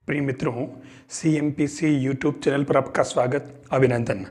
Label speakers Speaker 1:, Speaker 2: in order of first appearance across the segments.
Speaker 1: प्रिय मित्रों, CMPC YouTube channel पर आपका स्वागत, अभिनंदन।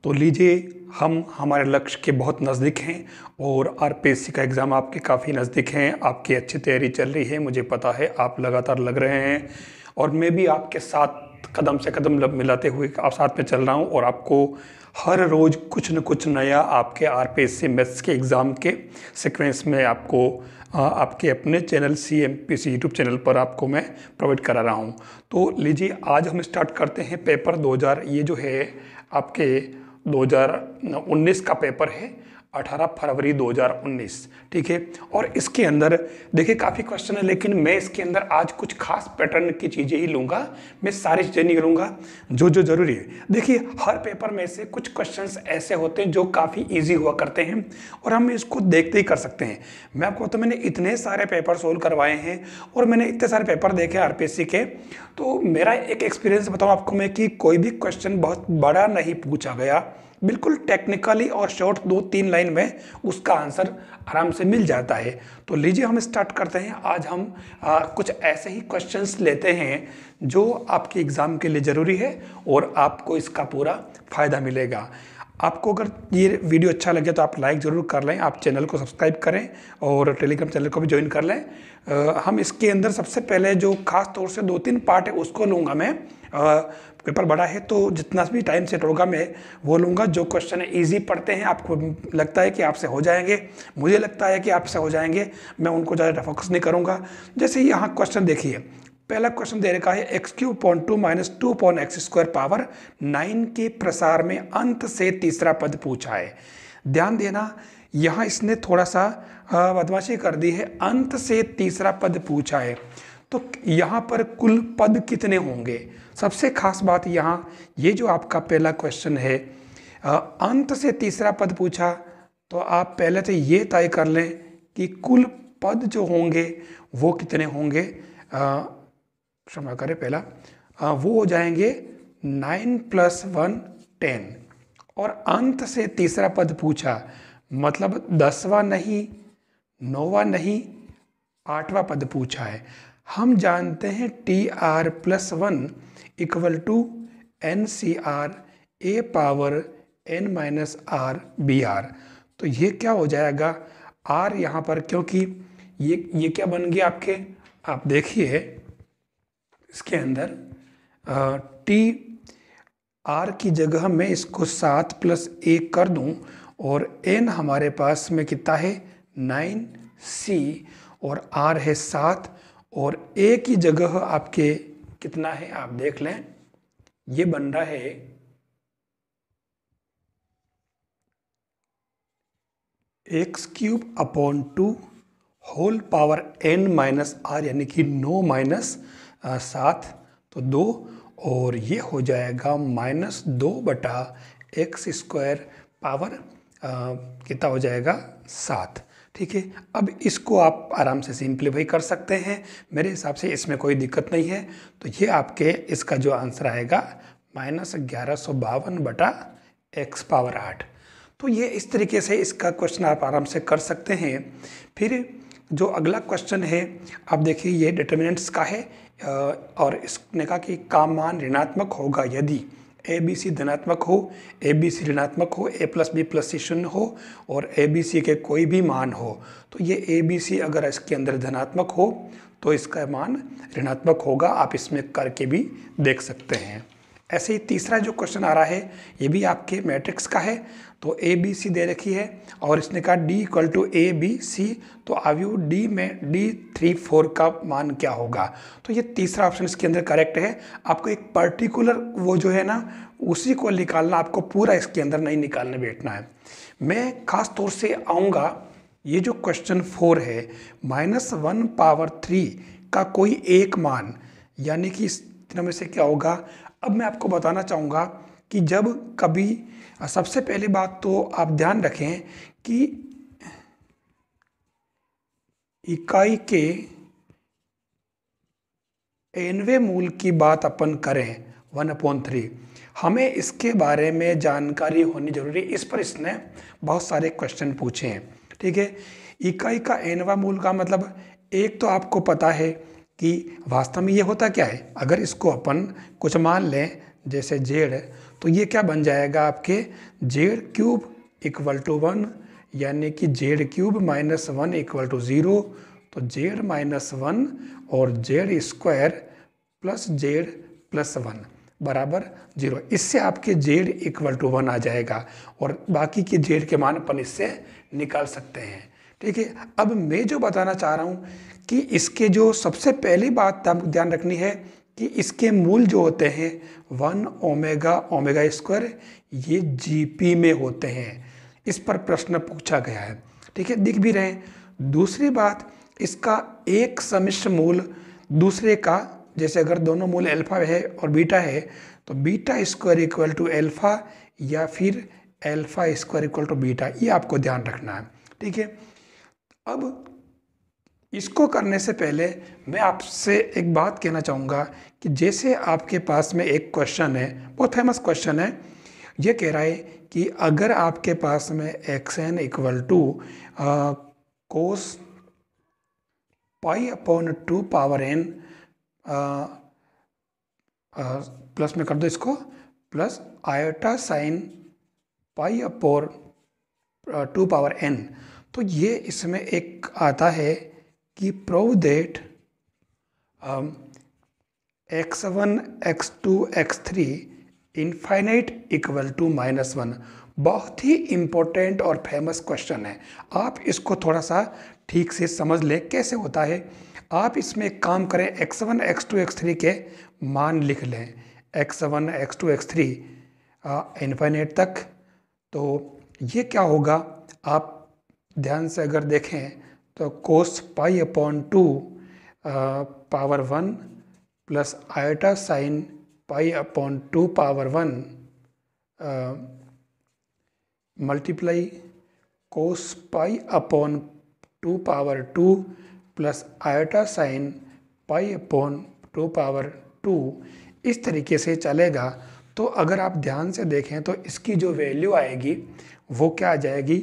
Speaker 1: तो लीजिए, हम हमारे लक्ष्य के बहुत नज़दीक हैं और RPSC का एग्ज़ाम आपके काफ़ी नज़दीक हैं। आपकी अच्छी तैयारी चल रही है, मुझे पता है आप लगातार लग रहे हैं और मैं भी आपके साथ कदम से कदम मिलाते हुए आप साथ में चल रहा हूं और आपको हर रोज़ कुछ न कुछ नया आपके RPSC मैथ्स के एग्ज़ाम के सीक्वेंस में आपको आपके अपने चैनल CMPC यूट्यूब चैनल पर आपको मैं प्रोवाइड करा रहा हूं। तो लीजिए, आज हम स्टार्ट करते हैं पेपर 2000। ये जो है आपके 2019 का पेपर है, 18 फरवरी 2019। ठीक है। और इसके अंदर देखिए काफ़ी क्वेश्चन है, लेकिन मैं इसके अंदर आज कुछ खास पैटर्न की चीज़ें ही लूँगा। मैं सारी चीज़ें नहीं लूँगा जो ज़रूरी है। देखिए, हर पेपर में से कुछ क्वेश्चंस ऐसे होते हैं जो काफ़ी इजी हुआ करते हैं और हम इसको देखते ही कर सकते हैं। मैं आपको तो मैंने इतने सारे पेपर सोल्व करवाए हैं और मैंने इतने सारे पेपर देखे RPSC के, तो मेरा एक एक्सपीरियंस बताऊँ आपको मैं कि कोई भी क्वेश्चन बहुत बड़ा नहीं पूछा गया। बिल्कुल टेक्निकली और शॉर्ट 2-3 लाइन में उसका आंसर आराम से मिल जाता है। तो लीजिए, हम स्टार्ट करते हैं। आज हम कुछ ऐसे ही क्वेश्चंस लेते हैं जो आपके एग्ज़ाम के लिए ज़रूरी है और आपको इसका पूरा फ़ायदा मिलेगा। आपको अगर ये वीडियो अच्छा लगे तो आप लाइक ज़रूर कर लें, आप चैनल को सब्सक्राइब करें और टेलीग्राम चैनल को भी ज्वाइन कर लें। हम इसके अंदर सबसे पहले जो खास तौर से 2-3 पार्ट है उसको लूँगा मैं। पेपर बड़ा है तो जितना भी टाइम सेट होगा मैं वो लूँगा। जो क्वेश्चन ईजी पढ़ते हैं, आपको लगता है कि आपसे हो जाएंगे, मुझे लगता है कि आपसे हो जाएंगे, मैं उनको ज़्यादा फोकस नहीं करूँगा। जैसे यहाँ क्वेश्चन देखिए, पहला क्वेश्चन दे रखा है x³ - 2 पावर 9 के प्रसार में अंत से तीसरा पद पूछा है। ध्यान देना, यहाँ इसने थोड़ा सा बदमाशी कर दी है। अंत से तीसरा पद पूछा है तो यहाँ पर कुल पद कितने होंगे? सबसे खास बात यहाँ, ये जो आपका पहला क्वेश्चन है, अंत से तीसरा पद पूछा, तो आप पहले तो ये तय कर लें कि कुल पद जो होंगे वो कितने होंगे। क्षमा करें, पहला वो हो जाएंगे 9 + 1 10। और अंत से तीसरा पद पूछा मतलब 10वां नहीं, 9वां नहीं, 8वां पद पूछा है। हम जानते हैं TR+1 = NCR A power N - R BR। तो ये क्या हो जाएगा, R यहाँ पर, क्योंकि ये क्या बन गया आपके, आप देखिए इसके अंदर TR की जगह मैं इसको 7 + 1 कर दूं और N हमारे पास में कितना है 9C और R है 7 और A की जगह आपके कितना है आप देख लें, ये बन रहा है x³ / 2 whole power N - R, यानी कि 9 - 7 तो 2, और ये हो जाएगा -2/x² पावर कितना हो जाएगा 7। ठीक है। अब इसको आप आराम से सिंप्लीफाई कर सकते हैं, मेरे हिसाब से इसमें कोई दिक्कत नहीं है। तो ये आपके इसका जो आंसर आएगा -1152/x⁸। तो ये इस तरीके से इसका क्वेश्चन आप आराम से कर सकते हैं। फिर जो अगला क्वेश्चन है, आप देखिए, ये डिटर्मिनेंट्स का है और इसने कहा कि का मान ऋणात्मक होगा यदि ABC धनात्मक हो, ABC ऋणात्मक हो, A+B+C 0 हो और ABC के कोई भी मान हो। तो ये ABC अगर इसके अंदर धनात्मक हो तो इसका मान ऋणात्मक होगा। आप इसमें करके भी देख सकते हैं। ऐसे ही तीसरा जो क्वेश्चन आ रहा है, ये भी आपके मैट्रिक्स का है। तो ABC दे रखी है और इसने कहा D = ABC, तो अवयव D में D34 का मान क्या होगा। तो ये तीसरा ऑप्शन इसके अंदर करेक्ट है। आपको एक पर्टिकुलर वो जो है ना उसी को निकालना, आपको पूरा इसके अंदर नहीं निकालने बैठना है। मैं खास तौर से आऊँगा, ये जो क्वेश्चन 4 है, -1/3 का कोई एक मान, यानी कि इस तीनों में से क्या होगा। अब मैं आपको बताना चाहूँगा कि जब कभी, सबसे पहली बात तो आप ध्यान रखें कि इकाई के nवें मूल की बात अपन करें 1/3, हमें इसके बारे में जानकारी होनी जरूरी। इस पर इसने बहुत सारे क्वेश्चन पूछे हैं। ठीक है। इकाई का nवां मूल का मतलब, एक तो आपको पता है कि वास्तव में ये होता क्या है। अगर इसको अपन कुछ मान लें जैसे जेड, तो ये क्या बन जाएगा आपके जेड क्यूब इक्वल टू 1, यानी कि Z cube minus 1 equal to 0। तो जेड माइनस 1 और Z square plus Z plus 1 बराबर 0। इससे आपके जेड इक्वल टू 1 आ जाएगा और बाकी के जेड के मान अपन इससे निकाल सकते हैं। ठीक है, अब मैं जो बताना चाह रहा हूँ कि इसके जो सबसे पहली बात आपको ध्यान रखनी है कि इसके मूल जो होते हैं 1 ओमेगा ओमेगा स्क्वायर, ये जीपी में होते हैं। इस पर प्रश्न पूछा गया है। ठीक है, दिख भी रहे हैं। दूसरी बात, इसका एक सम्मिश्र मूल दूसरे का, जैसे अगर दोनों मूल अल्फा है और बीटा है तो beta square equal to alpha या फिर alpha square equal to beta, ये आपको ध्यान रखना है। ठीक है, अब इसको करने से पहले मैं आपसे एक बात कहना चाहूँगा कि जैसे आपके पास में एक क्वेश्चन है, बहुत फेमस क्वेश्चन है, ये कह रहा है कि अगर आपके पास में xn equal to cos pi upon 2 power n plus में कर दो इसको, plus iota sine pi upon 2 power n, तो ये इसमें एक आता है कि prove that x1 x2 x3 infinite equal to -1। बहुत ही इम्पोर्टेंट और फेमस क्वेश्चन है। आप इसको थोड़ा सा ठीक से समझ लें कैसे होता है। आप इसमें एक काम करें, x1 x2 x3 के मान लिख लें, x1 x2 x3 इनफाइनाइट तक। तो ये क्या होगा, आप ध्यान से अगर देखें तो cos pi upon 2 power 1 plus iota sine pi upon 2 power 1 multiply cos pi upon 2 power 2 plus iota sine pi upon 2 power 2, इस तरीके से चलेगा। तो अगर आप ध्यान से देखें तो इसकी जो वैल्यू आएगी वो क्या आ जाएगी,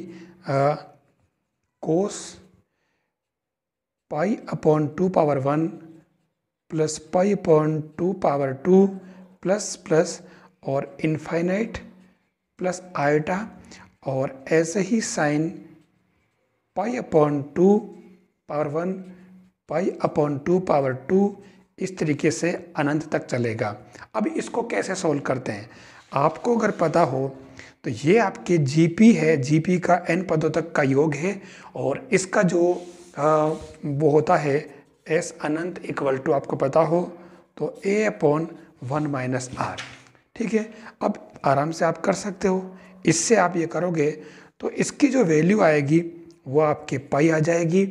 Speaker 1: cos pi upon 2 power 1 plus pi upon 2 power 2 plus plus और इनफाइनाइट प्लस आयोटा और ऐसे ही sine pi upon 2 power 1 pi upon 2 power 2, इस तरीके से अनंत तक चलेगा। अब इसको कैसे सोल्व करते हैं, आपको अगर पता हो तो ये आपके जीपी है, जीपी का n पदों तक का योग है और इसका जो वो होता है एस अनंत इक्वल टू, आपको पता हो तो a अपॉन 1 माइनस आर। ठीक है, अब आराम से आप कर सकते हो। इससे आप ये करोगे तो इसकी जो वैल्यू आएगी वो आपके पाई आ जाएगी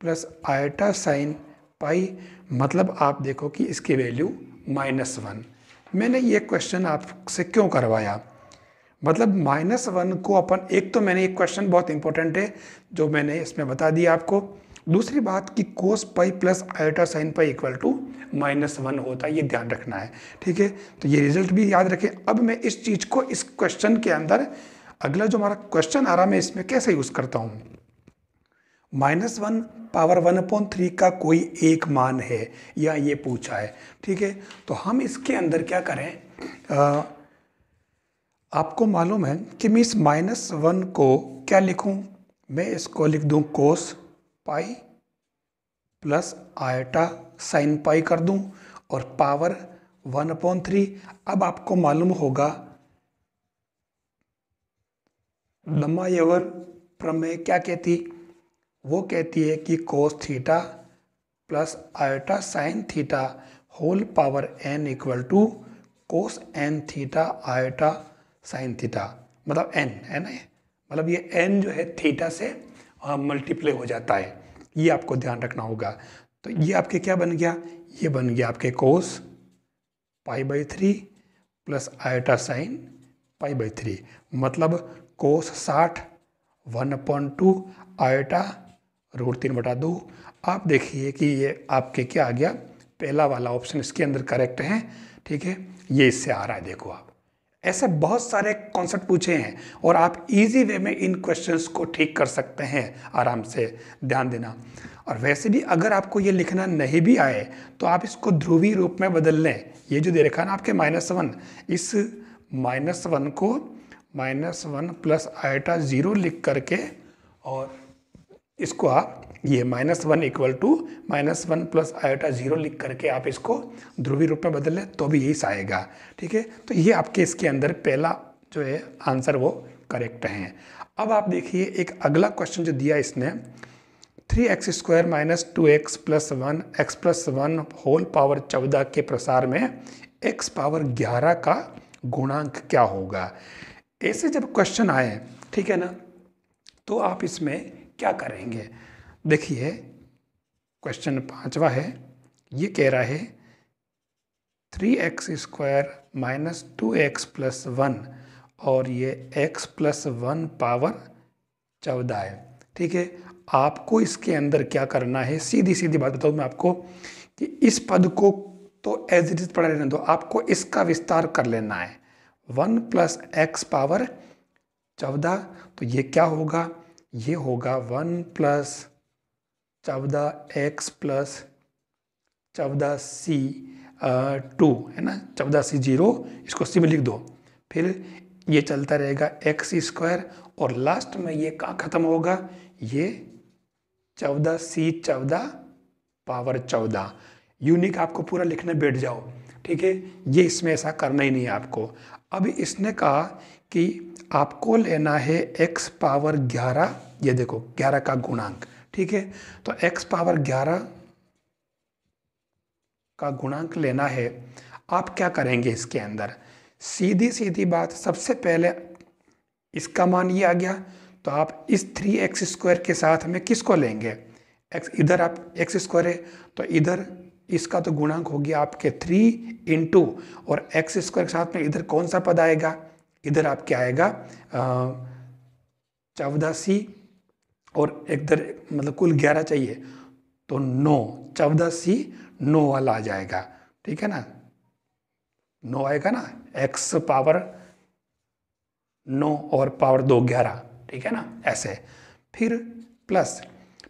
Speaker 1: प्लस आयोटा साइन पाई, मतलब आप देखो कि इसकी वैल्यू -1। मैंने ये क्वेश्चन आपसे क्यों करवाया, मतलब -1 को अपन, एक तो मैंने एक क्वेश्चन बहुत इंपॉर्टेंट है जो मैंने इसमें बता दिया आपको। दूसरी बात कि cos pi plus iota sine pi equal to -1 होता है, ये ध्यान रखना है। ठीक है, तो ये रिजल्ट भी याद रखें। अब मैं इस चीज़ को इस क्वेश्चन के अंदर, अगला जो हमारा क्वेश्चन आ रहा है मैं इसमें कैसे यूज़ करता हूँ। -1 पावर 1/3 का कोई एक मान है या ये पूछा है। ठीक है, तो हम इसके अंदर क्या करें, आपको मालूम है कि मैं इस -1 को क्या लिखूं, मैं इसको लिख दूं cos pi plus iota sine pi कर दूं और पावर 1/3। अब आपको मालूम होगा लंबायवर प्रमेय क्या कहती, वो कहती है कि cos theta plus iota sine theta whole power n equal to cos n theta iota sine theta, मतलब n है ना, मतलब ये n जो है थीटा से मल्टीप्लाई हो जाता है, ये आपको ध्यान रखना होगा। तो ये आपके क्या बन गया, ये बन गया आपके कोस π/3 प्लस आयोटा साइन π/3, मतलब कोस 60 1/2 आयोटा √3/2। आप देखिए कि ये आपके क्या आ गया, पहला वाला ऑप्शन इसके अंदर करेक्ट है। ठीक है, ये इससे आ रहा है, देखो आप ऐसे बहुत सारे कॉन्सेप्ट पूछे हैं और आप इजी वे में इन क्वेश्चंस को ठीक कर सकते हैं आराम से, ध्यान देना। और वैसे भी अगर आपको ये लिखना नहीं भी आए तो आप इसको ध्रुवीय रूप में बदल लें। ये जो दे रखा है ना आपके -1, इस -1 को -1 प्लस आयटा 0 लिख करके और इसको आप ये -1 इक्वल टू -1 प्लस आयोटा 0 लिख करके आप इसको ध्रुवीय रूप में बदल लें तो भी यही आएगा। ठीक है, तो ये आपके इसके अंदर पहला जो है आंसर वो करेक्ट है। अब आप देखिए एक अगला क्वेश्चन जो दिया इसने, 3x² - 2x + 1 x + 1 whole power 14 के प्रसार में x पावर 11 का गुणांक क्या होगा। ऐसे जब क्वेश्चन आए, ठीक है ना, तो आप इसमें क्या करेंगे। देखिए क्वेश्चन 5वां है, ये कह रहा है 3x² - 2x + 1 और ये x + 1 पावर 14 है। ठीक है, आपको इसके अंदर क्या करना है, सीधी सीधी बात बताऊँ मैं आपको कि इस पद को तो एज इट इज पढ़ा रहने दो, आपको इसका विस्तार कर लेना है। 1 + x पावर 14, तो ये क्या होगा, ये होगा 1 + 14x + 14c 2 है ना, 14c 0, इसको सी में लिख दो, फिर ये चलता रहेगा x² और लास्ट में ये कहाँ ख़त्म होगा, ये 14c 14 पावर 14। यूनिक आपको पूरा लिखने बैठ जाओ। ठीक है, ये इसमें ऐसा करना ही नहीं है आपको। अब इसने कहा कि आपको लेना है x पावर 11, ये देखो 11 का गुणांक। ठीक है, तो x पावर 11 का गुणांक लेना है। आप क्या करेंगे इसके अंदर, सीधी सीधी बात, सबसे पहले इसका मान ये आ गया, तो आप इस 3x² के साथ में किसको लेंगे, x, इधर आप x² है तो इधर इसका तो गुणांक हो गया आपके 3 इंटू, और x² के साथ में इधर कौन सा पद आएगा, इधर आपके आएगा 14c और इधर मतलब कुल 11 चाहिए तो 9, 14c 9 वाला आ जाएगा। ठीक है ना, 9 आएगा ना, x पावर 9 और पावर 2 11। ठीक है ना, ऐसे फिर प्लस,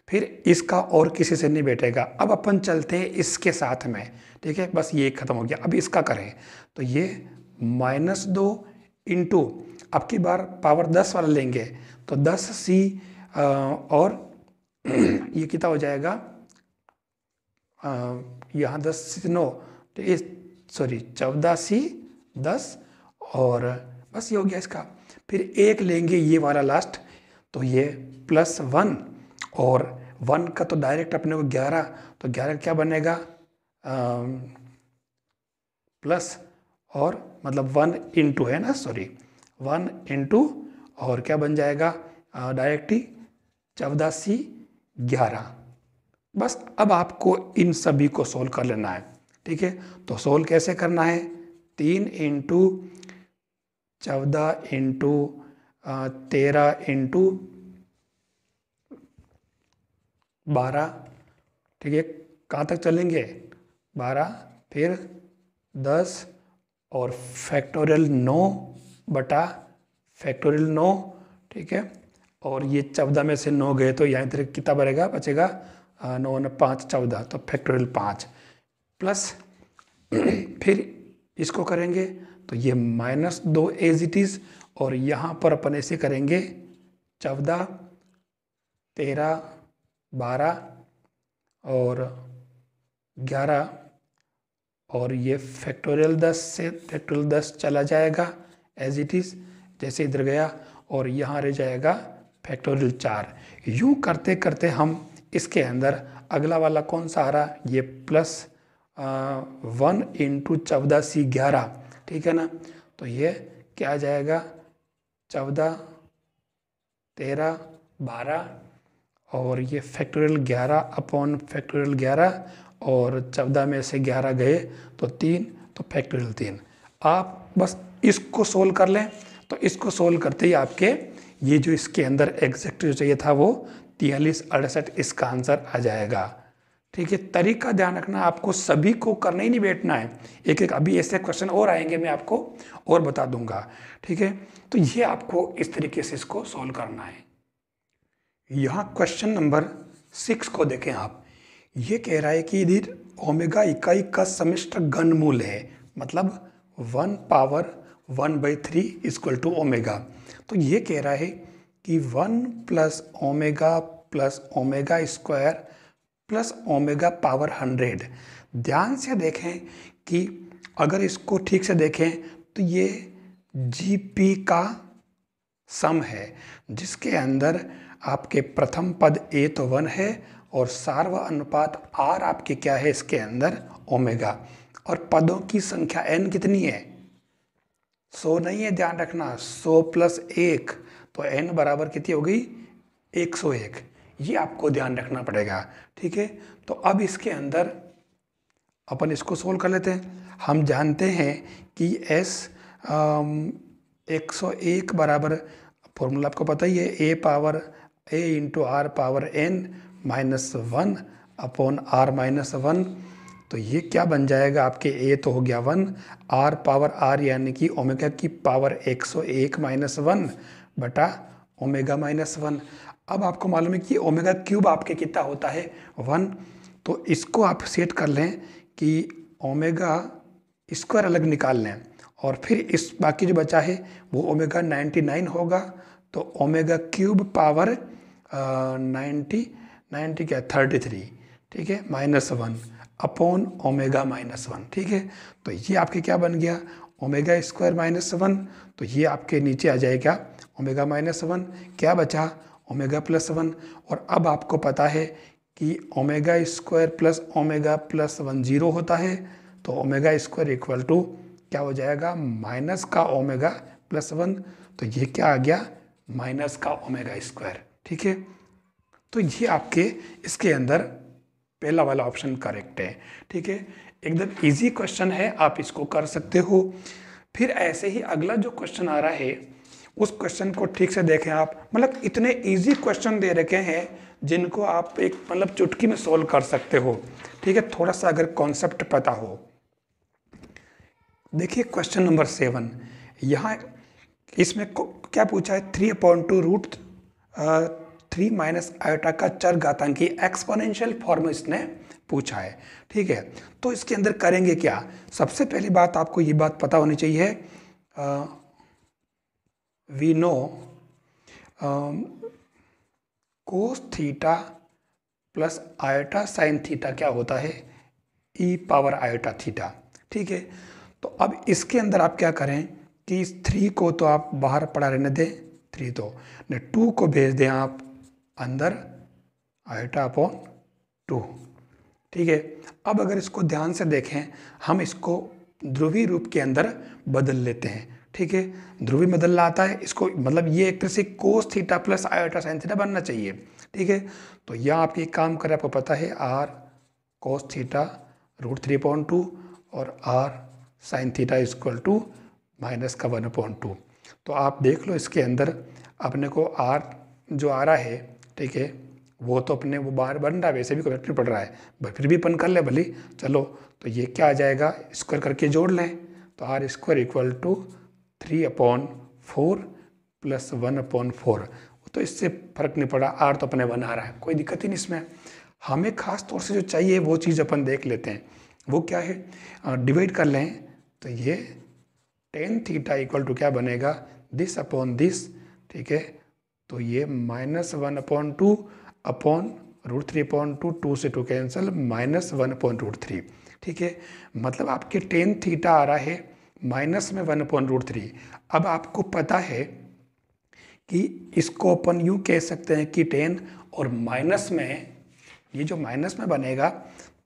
Speaker 1: फिर इसका और किसी से नहीं बैठेगा। अब अपन चलते हैं इसके साथ में। ठीक है, बस ये खत्म हो गया। अब इसका करें तो ये -2 इंटू, अब की बार पावर 10 वाला लेंगे तो 10c और ये कितना हो जाएगा, यहाँ 10 से 9 तो ये सॉरी 14c 10 और बस ये हो गया इसका। फिर एक लेंगे ये वाला लास्ट, तो ये +1 और 1 का तो डायरेक्ट अपने को 11, तो 11 क्या बनेगा प्लस और मतलब 1 इंटू है ना, सॉरी 1 इंटू और क्या बन जाएगा डायरेक्ट ही 14c 11। बस अब आपको इन सभी को सोल्व कर लेना है। ठीक है, तो सोल्व कैसे करना है, 3 इंटू 14 इंटू 13 इंटू 12। ठीक है, कहाँ तक चलेंगे 12, फिर 10 और फैक्टोरियल 9 बटा फैक्टोरियल 9। ठीक है, और ये 14 में से 9 गए तो यहाँ इधर कितना बनेगा, बचेगा 9 और 5 14, तो फैक्टोरियल 5 प्लस फिर इसको करेंगे तो ये -2 एज इट इज़, और यहाँ पर अपन ऐसे करेंगे 14 13 12 और 11 और ये फैक्टोरियल 10 से फैक्टोरियल 10 चला जाएगा एज इट इज़ जैसे इधर गया, और यहाँ रह जाएगा फैक्टोरियल 4। यूँ करते करते हम इसके अंदर अगला वाला कौन सा आ रहा, ये +1 इंटू 14c 11। ठीक है ना, तो ये क्या आ जाएगा 14 13 12 और ये फैक्टोरियल 11 अपॉन फैक्टोरियल 11 और 14 में से 11 गए तो 3, तो फैक्टोरियल 3। आप बस इसको सोल्व कर लें, तो इसको सोल्व करते ही आपके ये जो इसके अंदर एग्जैक्ट जो चाहिए था वो 43 68 इसका आंसर आ जाएगा। ठीक है, तरीका ध्यान रखना, आपको सभी को करना ही नहीं बैठना है, एक एक अभी ऐसे क्वेश्चन और आएंगे, मैं आपको और बता दूंगा। ठीक है, तो ये आपको इस तरीके से इसको सॉल्व करना है। यहाँ क्वेश्चन नंबर 6 को देखें आप, ये कह रहा है कि यदि ओमेगा इकाई का समष्ट घनमूल है, मतलब 1 पावर 1/3 इक्वल टू ओमेगा, तो ये कह रहा है कि 1 plus omega square plus omega power 100। ध्यान से देखें कि अगर इसको ठीक से देखें तो ये जीपी का सम है, जिसके अंदर आपके प्रथम पद ए तो 1 है और सार्व अनुपात आर आपके क्या है इसके अंदर ओमेगा, और पदों की संख्या एन कितनी है, 100 नहीं है, ध्यान रखना, 100 प्लस 1 तो एन बराबर कितनी हो गई 101, ये आपको ध्यान रखना पड़ेगा। ठीक है, तो अब इसके अंदर अपन इसको सोल्व कर लेते हैं। हम जानते हैं कि एस 101 बराबर, फॉर्मूला आपको पता ही है, a into r power n -1 upon r -1। तो ये क्या बन जाएगा, आपके ए तो हो गया 1, आर पावर आर यानी कि ओमेगा की पावर 101 -1 बटा ओमेगा -1। अब आपको मालूम है कि ओमेगा क्यूब आपके कितना होता है 1, तो इसको आप सेट कर लें कि ओमेगा स्क्वायर अलग निकाल लें, और फिर इस बाकी जो बचा है वो ओमेगा 99 होगा, तो ओमेगा क्यूब पावर 90 क्या 33, ठीक है, -1 अपॉन ओमेगा -1। ठीक है, तो ये आपके क्या बन गया ओमेगा स्क्वायर -1, तो ये आपके नीचे आ जाएगा ओमेगा -1, क्या बचा ओमेगा +1। और अब आपको पता है कि ओमेगा स्क्वायर प्लस ओमेगा +1 0 होता है, तो ओमेगा स्क्वायर इक्वल टू क्या हो जाएगा माइनस का ओमेगा +1, तो ये क्या आ गया माइनस का ओमेगा स्क्वायर। ठीक है, तो ये आपके इसके अंदर पहला वाला ऑप्शन करेक्ट है। ठीक है, एकदम इजी क्वेश्चन है, आप इसको कर सकते हो। फिर ऐसे ही अगला जो क्वेश्चन आ रहा है उस क्वेश्चन को ठीक से देखें आप, मतलब इतने इजी क्वेश्चन दे रखे हैं जिनको आप एक मतलब चुटकी में सोल्व कर सकते हो। ठीक है, थोड़ा सा अगर कॉन्सेप्ट पता हो। देखिए क्वेश्चन नंबर 7, यहाँ इसमें क्या पूछा है, 3/2√3 माइनस आयोटा का चर घातांकी एक्सपोनेंशियल फॉर्म इसने पूछा है। ठीक है, तो इसके अंदर करेंगे क्या, सबसे पहली बात आपको ये बात पता होनी चाहिए, we know cos theta plus iota sine theta क्या होता है ई पावर आयोटा थीटा। ठीक है, तो अब इसके अंदर आप क्या करें कि इस 3 को तो आप बाहर पड़ा रहने दें, 3 तो ने 2 को भेज दें आप अंदर आयोटा अपॉन 2। ठीक है, अब अगर इसको ध्यान से देखें, हम इसको ध्रुवीय रूप के अंदर बदल लेते हैं। ठीक है, ध्रुवीय बदलना आता है इसको, मतलब ये एक तरह से कोस theta plus iota sine theta बनना चाहिए। ठीक है, तो यहाँ आप ये काम करें, आपको पता है आर कोस थीटा √3/2 और r sine theta equal to minus का 1/2। तो आप देख लो इसके अंदर अपने को आर जो आ रहा है, ठीक है, वो तो अपने वो बाहर बन रहा है, वैसे भी वेक्टर पड़ रहा है, फिर भी अपन कर ले भले, चलो तो ये क्या आ जाएगा स्क्वायर करके जोड़ लें, तो r square equal to 3/4 plus 1/4। तो इससे फर्क नहीं पड़ा, आर तो अपने 1 आ रहा है, कोई दिक्कत ही नहीं इसमें। हमें खास तौर से जो चाहिए वो चीज़ अपन देख लेते हैं, वो क्या है, डिवाइड कर लें, तो ये tan थीटा इक्वल टू क्या बनेगा दिस अपॉन दिस। ठीक है, तो ये -1/2 अपॉन √3/2, 2 से 2 कैंसिल, -1/√3। ठीक है, मतलब आपके tan थीटा आ रहा है माइनस में 1/√3। अब आपको पता है कि इसको अपन यूँ कह सकते हैं कि tan और माइनस में, ये जो माइनस में बनेगा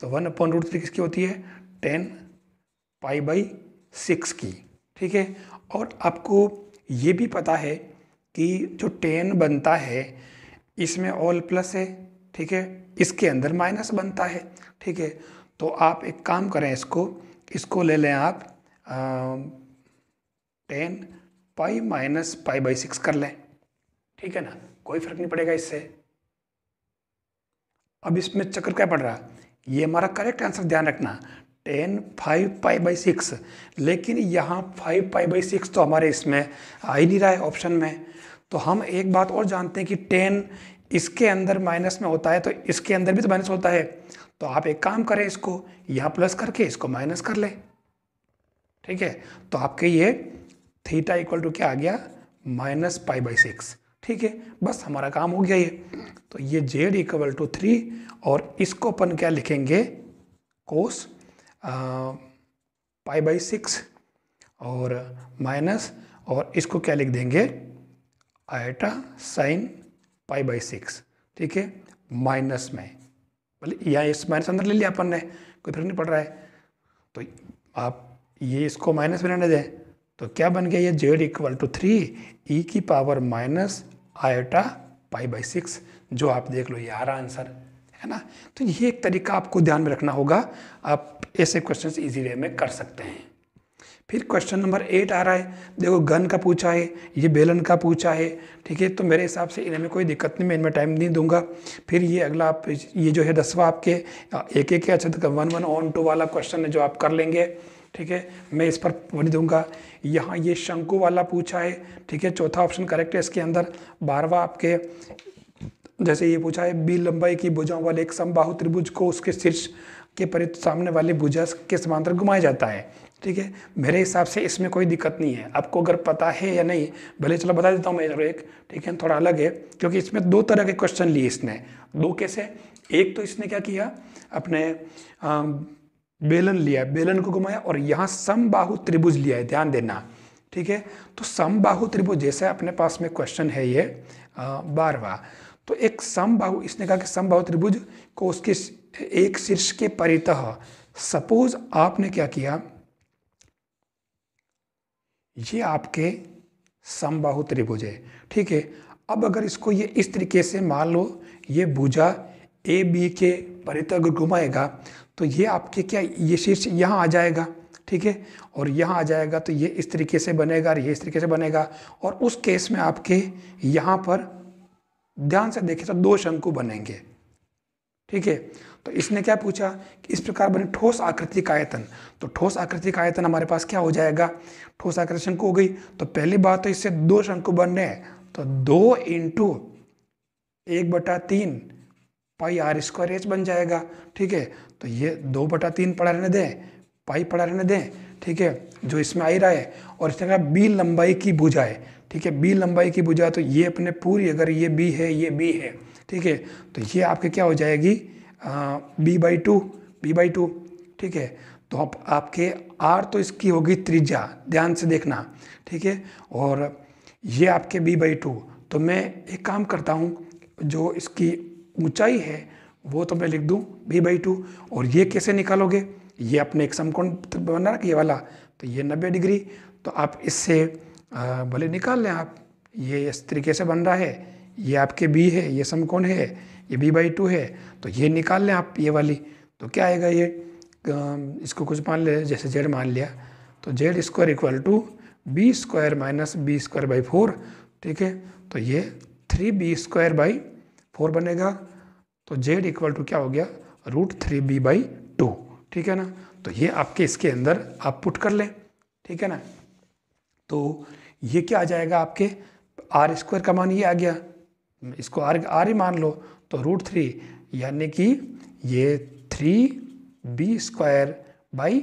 Speaker 1: तो 1/√3 किसकी होती है tan π/6 की। ठीक है, और आपको ये भी पता है कि जो tan बनता है इसमें ऑल प्लस है। ठीक है, इसके अंदर माइनस बनता है। ठीक है, तो आप एक काम करें, इसको ले लें आप tan π-π/6 कर लें। ठीक है ना, कोई फर्क नहीं पड़ेगा इससे। अब इसमें चक्कर क्या पड़ रहा है, ये हमारा करेक्ट आंसर, ध्यान रखना 10 5 पाई बाई 6, लेकिन यहाँ 5 पाई बाई 6 तो हमारे इसमें आ ही नहीं रहा है ऑप्शन में। तो हम एक बात और जानते हैं कि 10 इसके अंदर माइनस में होता है तो इसके अंदर भी तो माइनस होता है। तो आप एक काम करें, इसको यहाँ प्लस करके इसको माइनस कर लें, ठीक है। तो आपके ये थीटा इक्वल टू क्या आ गया, माइनस पाई बाई 6, ठीक है। बस हमारा काम हो गया ये। तो ये जेड इक्वल टू 3 और इसको अपन क्या लिखेंगे, कोस पाई बाई 6 और माइनस, और इसको क्या लिख देंगे, आयटा साइन पाई बाई 6, ठीक है। माइनस में भले या इस माइनस अंदर ले लिया अपन ने, कोई फर्क नहीं पड़ रहा है। तो आप ये इसको माइनस में रहने दें, तो क्या बन गया, ये जेड इक्वल टू 3 ई की power minus eta pi by 6, जो आप देख लो ये आ रहा आंसर है ना। तो ये एक तरीका आपको ध्यान में रखना होगा, आप ऐसे क्वेश्चन इजी वे में कर सकते हैं। फिर क्वेश्चन नंबर 8 आ रहा है, देखो गन का पूछा है, ये बेलन का पूछा है, ठीक है। तो मेरे हिसाब से इनमें कोई दिक्कत नहीं, मैं इनमें टाइम नहीं दूंगा। फिर ये अगला आप ये जो है 10वां आपके एक एक अच्छा तक 1 1 on 2 वाला क्वेश्चन है जो आप कर लेंगे, ठीक है। मैं इस पर नहीं दूंगा। यहाँ ये शंकु वाला पूछा है, ठीक है, चौथा ऑप्शन करेक्ट है इसके अंदर। 12वां आपके जैसे ये पूछा है, बी लंबाई की भुजाओं वाले एक समबाहु त्रिभुज को उसके शीर्ष के परित सामने वाले भुजा के समांतर घुमाया जाता है, ठीक है। मेरे हिसाब से इसमें कोई दिक्कत नहीं है, आपको अगर पता है या नहीं, भले चलो बता देता हूँ मैं एक, ठीक है। थोड़ा अलग है क्योंकि इसमें 2 तरह के क्वेश्चन लिए इसने, 2 कैसे, एक तो इसने क्या किया, अपने बेलन लिया, बेलन को घुमाया और यहाँ समबाहु त्रिभुज लिया है, ध्यान देना, ठीक है। तो समबाहु त्रिभुज जैसे अपने पास में क्वेश्चन है ये 12वां, तो एक समबाहु, इसने कहा कि समबाहु त्रिभुज को उसके एक शीर्ष के परितः, सपोज आपने क्या किया, ये आपके समबाहु त्रिभुज है, ठीक है। अब अगर इसको ये इस तरीके से मान लो, ये भुजा ए बी के परितः घुमाएगा, तो ये आपके क्या, ये शीर्ष यहाँ आ जाएगा, ठीक है, और यहाँ आ जाएगा, तो ये इस तरीके से बनेगा और ये इस तरीके से बनेगा। और उस केस में आपके यहाँ पर ध्यान से देखें तो 2 शंकु बनेंगे, ठीक है। तो इसने क्या पूछा कि इस प्रकार बने ठोस आकृति का आयतन, तो ठोस आकृति का आयतन हमारे पास क्या हो जाएगा, ठोस आकृति शंकु हो गई। तो पहली बात तो इससे 2 शंकु बन रहे हैं, तो 2 into 1/3 pi r square h बन जाएगा, ठीक है। तो ये 2/3 पड़ा रहने दें, पाई पड़ा रहने दें, ठीक है, जो इसमें आ ही रहा है। और इसने कहा बी लंबाई की भुजा है, ठीक है, बी लंबाई की भुजा, तो ये अपने पूरी, अगर ये बी है, ये बी है, ठीक है, तो ये आपके क्या हो जाएगी, b/2, ठीक है। तो आपके r तो इसकी होगी त्रिज्या, ध्यान से देखना, ठीक है, और ये आपके b/2। तो मैं एक काम करता हूँ, जो इसकी ऊंचाई है वो तो मैं लिख दूँ b/2, और ये कैसे निकालोगे, ये अपने एक समकोण बना रहा ये वाला, तो ये 90 डिग्री, तो आप इससे भले निकाल लें आप, ये इस तरीके से बन रहा है, ये आपके b है, ये समकोण है, ये b/2 है, तो ये निकाल लें आप ये वाली। तो क्या आएगा, ये इसको कुछ मान ले, जैसे z मान लिया, तो z square equal to B square minus B square by 4, ठीक है। तो ये 3b²/4 बनेगा। तो z इक्वल टू क्या हो गया, √3b/2, ठीक है ना। तो ये आपके इसके अंदर आप पुट कर लें, ठीक है ना। तो ये क्या आ जाएगा आपके, r² का मान ये आ गया, इसको r ही मान लो, तो √3 यानी कि ये 3b² बाई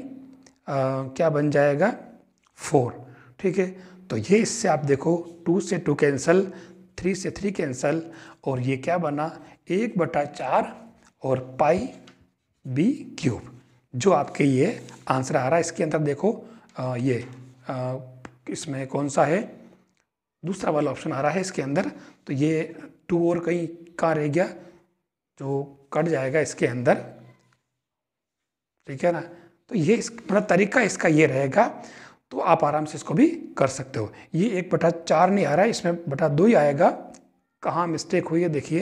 Speaker 1: क्या बन जाएगा 4, ठीक है। तो ये इससे आप देखो 2 से 2 कैंसल, 3 से 3 कैंसल, और ये क्या बना 1/4 और पाई b³, जो आपके ये आंसर आ रहा है। इसके अंदर देखो ये इसमें कौन सा है, दूसरा वाला ऑप्शन आ रहा है इसके अंदर। तो ये 2 और कहीं कहाँ रह गया, जो कट जाएगा इसके अंदर, ठीक है ना। तो ये मतलब तरीका इसका ये रहेगा, तो आप आराम से इसको भी कर सकते हो। ये 1/4 नहीं आ रहा है, इसमें 2 ही आएगा। कहाँ मिस्टेक हुई है देखिए,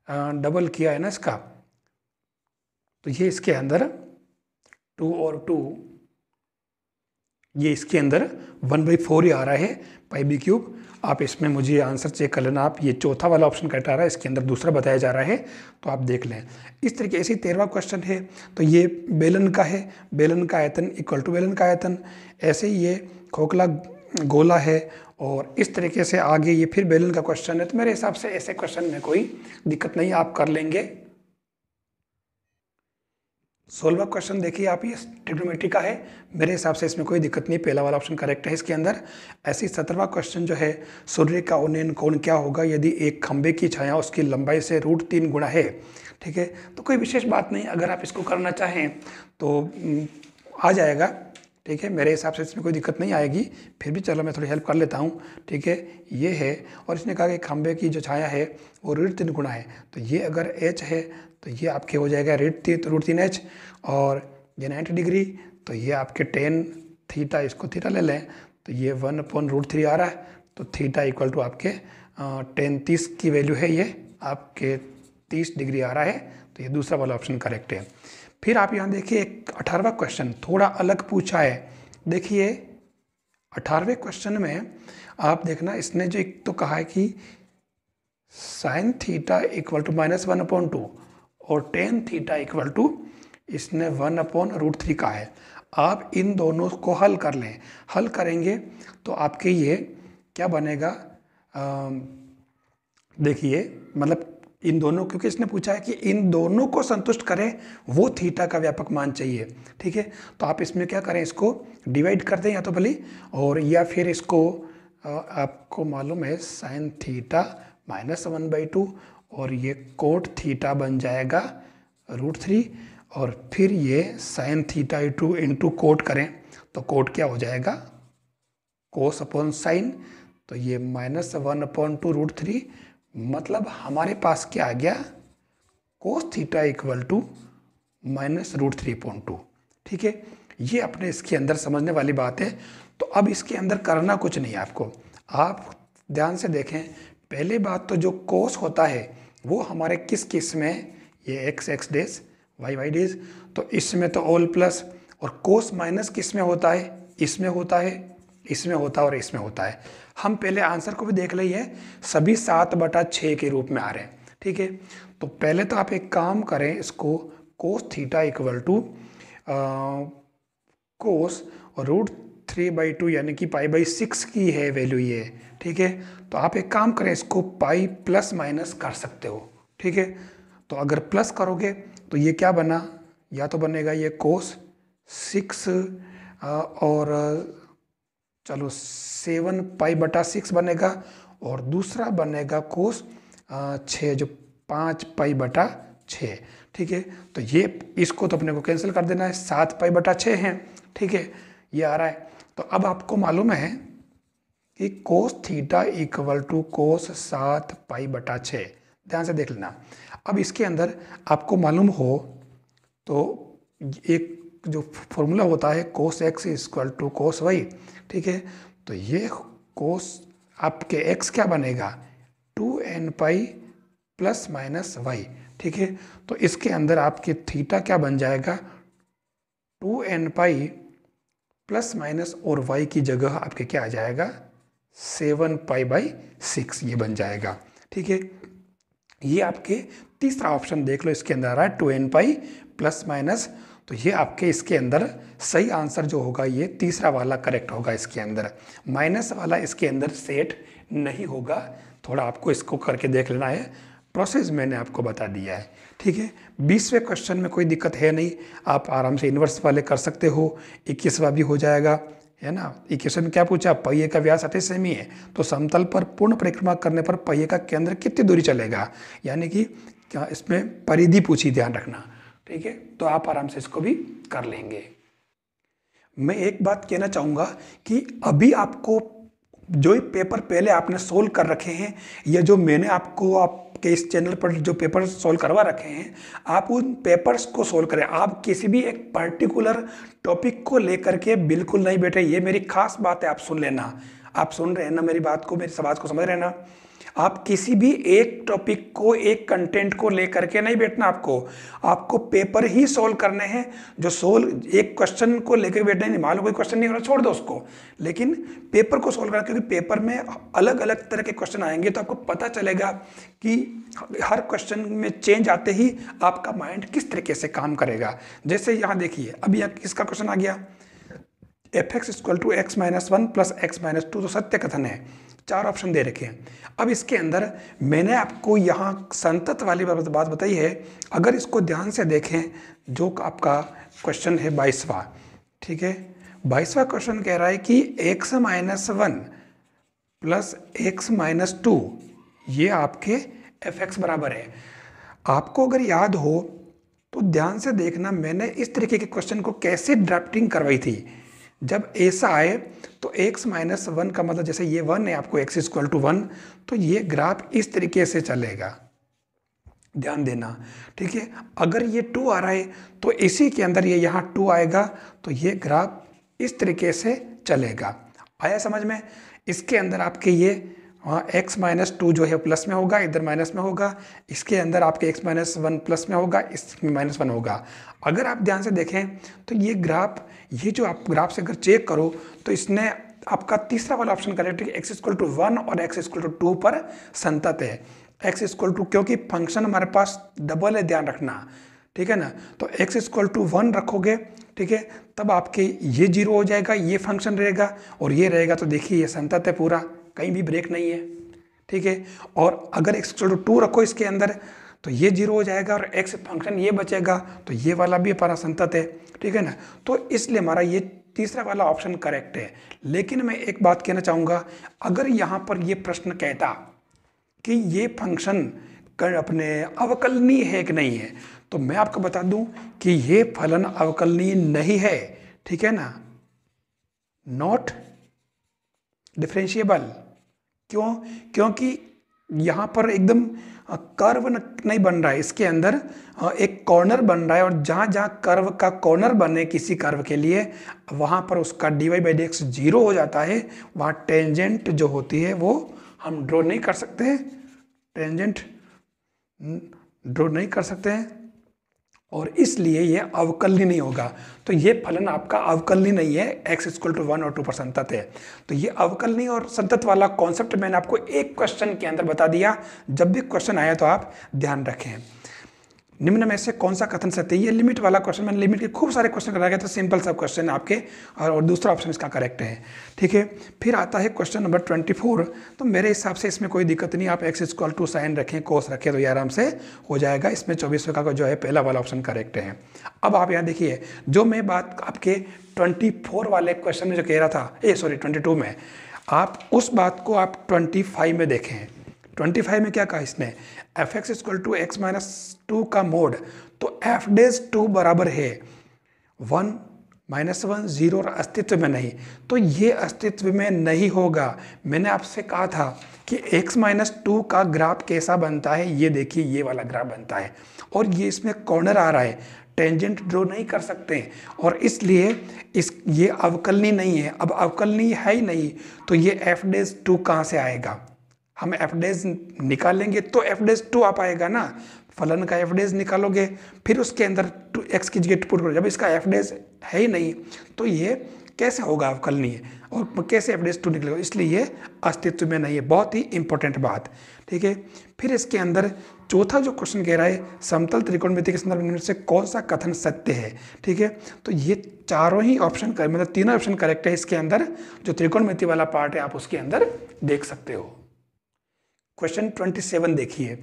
Speaker 1: डबल किया है ना इसका, तो ये इसके अंदर 2 और 2 ये इसके अंदर 1/4 ही आ रहा है पाई बी क्यूब। आप इसमें मुझे आंसर चेक कर लेना। आप ये चौथा वाला ऑप्शन कट आ रहा है, इसके अंदर दूसरा बताया जा रहा है, तो आप देख लें। इस तरीके से 13वां क्वेश्चन है, तो ये बेलन का है, बेलन का आयतन इक्वल टू बेलन का आयतन। ऐसे ही ये खोखला गोला है और इस तरीके से आगे ये फिर बेलन का क्वेश्चन है। तो मेरे हिसाब से ऐसे क्वेश्चन में कोई दिक्कत नहीं, आप कर लेंगे। 16वां क्वेश्चन देखिए आप, ये ट्रिग्नोमेट्री का है, मेरे हिसाब से इसमें कोई दिक्कत नहीं, पहला वाला ऑप्शन करेक्ट है इसके अंदर। ऐसे ही 17वां क्वेश्चन जो है, सूर्य का उन्नयन कोण क्या होगा यदि एक खंबे की छाया उसकी लंबाई से √3 गुना है। ठीक है, तो कोई विशेष बात नहीं, अगर आप इसको करना चाहें तो आ जाएगा। ठीक है, मेरे हिसाब से इसमें कोई दिक्कत नहीं आएगी, फिर भी चलो मैं थोड़ी हेल्प कर लेता हूँ। ठीक है, ये है और इसने कहा कि खंबे की जो छाया है वो √3 गुना है, तो ये अगर h है तो ये आपके हो जाएगा √3h, और ये 90 डिग्री, तो ये आपके tan थीटा, इसको थीटा ले लें तो ये 1/√3 आ रहा है, तो थीटा इक्वल टू आपके tan 30 की वैल्यू है, ये आपके 30 डिग्री आ रहा है, तो ये दूसरा वाला ऑप्शन करेक्ट है। फिर आप यहाँ देखिए 18वां क्वेश्चन थोड़ा अलग पूछा है। देखिए 18वें क्वेश्चन में आप देखना, इसने जो एक तो कहा है कि sin थीटा इक्वल टू -1/2 और tan थीटा इक्वल टू इसने 1/√3 का है। आप इन दोनों को हल कर लें, हल करेंगे तो आपके ये क्या बनेगा, देखिए मतलब इन दोनों, क्योंकि इसने पूछा है कि इन दोनों को संतुष्ट करें वो थीटा का व्यापक मान चाहिए। ठीक है, तो आप इसमें क्या करें, इसको डिवाइड कर दें या तो भले, और या फिर इसको आपको मालूम है sin थीटा -1/2 और ये कोट थीटा बन जाएगा √3, और फिर ये sin थीटा इंटू कोट करें तो कोट क्या हो जाएगा, कोस अपॉन साइन, तो ये -1/2√3, मतलब हमारे पास क्या आ गया, कोस थीटा इक्वल टू -√3/2। ठीक है, ये अपने इसके अंदर समझने वाली बात है। तो अब इसके अंदर करना कुछ नहीं है आपको, आप ध्यान से देखें। पहले बात तो जो कोस होता है वो हमारे किस किस में, ये x डेज y डेज, तो इसमें तो ऑल प्लस, और कोस माइनस किस में होता है, इसमें होता है, इसमें होता है और इसमें होता है। हम पहले आंसर को भी देख लिए, सभी 7/6 के रूप में आ रहे हैं। ठीक है, तो पहले तो आप एक काम करें, इसको कोस थीटा इक्वल टू कोस √3/2 यानी कि π/6 की है वैल्यू ये। ठीक है, तो आप एक काम करें, इसको पाई प्लस माइनस कर सकते हो। ठीक है, तो अगर प्लस करोगे तो ये क्या बना, या तो बनेगा ये कोस 6 और चलो 7 π/6 बनेगा, और दूसरा बनेगा कोस 6 जो 5 π/6। ठीक है, तो ये इसको तो अपने को कैंसिल कर देना है, 7 π/6 हैं। ठीक है, ये आ रहा है। तो अब आपको मालूम है कि कोस थीटा इक्वल टू कोस 7 π/6, ध्यान से देख लेना। अब इसके अंदर आपको मालूम हो तो एक जो फॉर्मूला होता है cos x equal to cos y। ठीक है, तो ये कोस आपके x क्या बनेगा, 2n pi plus minus y। ठीक है, तो इसके अंदर आपके थीटा क्या बन जाएगा, 2n पाई प्लस माइनस, और y की जगह आपके क्या आ जाएगा, 7 π/6 ये बन जाएगा। ठीक है, ये आपके तीसरा ऑप्शन देख लो, इसके अंदर आ रहा है 2n पाई प्लस माइनस, तो ये आपके इसके अंदर सही आंसर जो होगा ये तीसरा वाला करेक्ट होगा। इसके अंदर माइनस वाला इसके अंदर सेट नहीं होगा, थोड़ा आपको इसको करके देख लेना है, प्रोसेस मैंने आपको बता दिया है। ठीक है, 20वें क्वेश्चन में कोई दिक्कत है नहीं, आप आराम से इन्वर्स वाले कर सकते हो। 21वां भी हो जाएगा, है ना। 21वें में क्या पूछा, पहिए का व्यास 38 सेमी है, तो समतल पर पूर्ण परिक्रमा करने पर पहिए का केंद्र कितनी दूरी चलेगा, यानी कि क्या इसमें परिधि पूछी, ध्यान रखना। ठीक है, तो आप आराम से इसको भी कर लेंगे। मैं एक बात कहना चाहूँगा कि अभी आपको जो पेपर पहले आपने सोल्व कर रखे हैं, या जो मैंने आपको आपके इस चैनल पर जो पेपर सोल्व करवा रखे हैं, आप उन पेपर्स को सोल्व करें। आप किसी भी एक पर्टिकुलर टॉपिक को लेकर के बिल्कुल नहीं बैठे, ये मेरी खास बात है, आप सुन लेना। आप सुन रहे हैं ना मेरी बात को, मेरी आवाज़ को समझ रहे हैं ना। आप किसी भी एक टॉपिक को, एक कंटेंट को लेकर के नहीं बैठना, आपको पेपर ही सोल्व करने हैं। जो सोल्व एक क्वेश्चन को लेकर बैठना नहीं, मान लो कोई क्वेश्चन नहीं हो रहा छोड़ दो उसको, लेकिन पेपर को सोल्व करना, क्योंकि पेपर में अलग अलग तरह के क्वेश्चन आएंगे तो आपको पता चलेगा कि हर क्वेश्चन में चेंज आते ही आपका माइंड किस तरीके से काम करेगा। जैसे यहाँ देखिए, अभी यहाँ किसका क्वेश्चन आ गया, fx equal to X minus one plus X minus two, तो सत्य कथन है, 4 ऑप्शन दे रखे हैं। अब इसके अंदर मैंने आपको यहाँ संतत वाली बात बताई है। अगर इसको ध्यान से देखें, जो आपका क्वेश्चन है 22वां, ठीक है, 22वां क्वेश्चन कह रहा है कि x minus one plus X minus to, ये आपके fx बराबर है। आपको अगर याद हो तो ध्यान से देखना, मैंने इस तरीके के क्वेश्चन को कैसे ड्राफ्टिंग करवाई थी। जब ऐसा आए तो x माइनस वन का मतलब, जैसे ये 1 है, आपको x इक्वल टू 1, तो ये ग्राफ इस तरीके से चलेगा, ध्यान देना, ठीक है। अगर ये 2 आ रहा है तो इसी के अंदर ये यहाँ 2 आएगा, तो ये ग्राफ इस तरीके से चलेगा। आया समझ में? इसके अंदर आपके ये x माइनस टू जो है प्लस में होगा, इधर माइनस में होगा, इसके अंदर आपके x माइनस वन प्लस में होगा, इसमें माइनस वन होगा। अगर आप ध्यान से देखें तो ये ग्राफ, ये जो आप ग्राफ से अगर चेक करो तो इसने आपका तीसरा वाला ऑप्शन करेक्ट है, एक्स इक्वल टू 1 और एक्स इक्वल टू 2 पर संतत है। एक्स इक्वल टू, क्योंकि फंक्शन हमारे पास डबल है, ध्यान रखना, ठीक है ना। तो x इक्वल टू 1 रखोगे, ठीक है, तब आपके ये 0 हो जाएगा, ये फंक्शन रहेगा और ये रहेगा, तो देखिए ये संतत है पूरा, कहीं भी ब्रेक नहीं है, ठीक है। और अगर x इक्वल टू 2 रखो इसके अंदर, तो ये 0 हो जाएगा और x फंक्शन ये बचेगा, तो ये वाला भी हमारा संतत है, ठीक है ना। तो इसलिए हमारा ये तीसरा वाला ऑप्शन करेक्ट है। लेकिन मैं एक बात कहना चाहूँगा, अगर यहाँ पर ये प्रश्न कहता कि ये फंक्शन अपने अवकलनीय है कि नहीं है, तो मैं आपको बता दूं कि ये फलन अवकलनीय नहीं है, ठीक है ना, नॉट डिफरेंशिएबल। क्यों? क्योंकि यहाँ पर एकदम कर्व नहीं बन रहा है, इसके अंदर एक कॉर्नर बन रहा है, और जहाँ जहाँ कर्व का कॉर्नर बने किसी कर्व के लिए, वहाँ पर उसका dy बाई डी एक्स 0 हो जाता है। वहाँ टेंजेंट जो होती है वो हम ड्रॉ नहीं कर सकते, टेंजेंट ड्रॉ नहीं कर सकते हैं, और इसलिए ये अवकलनीय नहीं होगा। तो ये फलन आपका अवकलनीय नहीं है, x इक्वल टू 1 और 2 पर संतत है। तो ये अवकलनीय और संतत वाला कॉन्सेप्ट मैंने आपको एक क्वेश्चन के अंदर बता दिया। जब भी क्वेश्चन आया तो आप ध्यान रखें। निम्न में से कौन सा कथन सत्य है? ये लिमिट वाला क्वेश्चन, मैंने लिमिट के खूब सारे क्वेश्चन कराया गया, तो सिंपल सा क्वेश्चन आपके, और दूसरा ऑप्शन इसका करेक्ट है, ठीक है। फिर आता है क्वेश्चन नंबर 24। तो मेरे हिसाब से इसमें कोई दिक्कत नहीं, आप x इक्वल टू साइन रखें, कोस रखें, तो ये आराम से हो जाएगा। इसमें 24 का जो है पहला वाला ऑप्शन करेक्ट है। अब आप यहाँ देखिए, जो मैं बात आपके 24 वाले क्वेश्चन में जो कह रहा था, 22 में, आप उस बात को आप 25 में देखें। 25 में क्या कहा इसने, F X equal to X minus two का मोड, तो एफ डेज 2 बराबर है 1 माइनस 1 0 और अस्तित्व में नहीं, तो ये अस्तित्व में नहीं होगा। मैंने आपसे कहा था कि x माइनस टू का ग्राफ कैसा बनता है, ये देखिए ये वाला ग्राफ बनता है, और ये इसमें कॉर्नर आ रहा है, टेंजेंट ड्रॉ नहीं कर सकते, और इसलिए ये अवकलनीय नहीं है। अब अवकलनीय है ही नहीं, तो ये एफ डेज 2 कहाँ से आएगा? हम एफ डेज निकालेंगे तो एफ डेज 2 आ पाएगा ना, फलन का एफ डेज निकालोगे, फिर उसके अंदर x की जगह पुट करो। जब इसका एफ डेज है ही नहीं, तो ये कैसे होगा अवकलनीय, और कैसे एफ डेज 2 निकलेगा? इसलिए ये अस्तित्व में नहीं है। बहुत ही इंपॉर्टेंट बात, ठीक है। फिर इसके अंदर चौथा जो क्वेश्चन कह रहा है, समतल त्रिकोणमिति के संदर्भ में से कौन सा कथन सत्य है, ठीक है। तो ये चारों ही ऑप्शन, मतलब तीनों ऑप्शन करेक्ट है। इसके अंदर जो त्रिकोणमिति वाला पार्ट है, आप उसके अंदर देख सकते हो। क्वेश्चन 27 देखिए,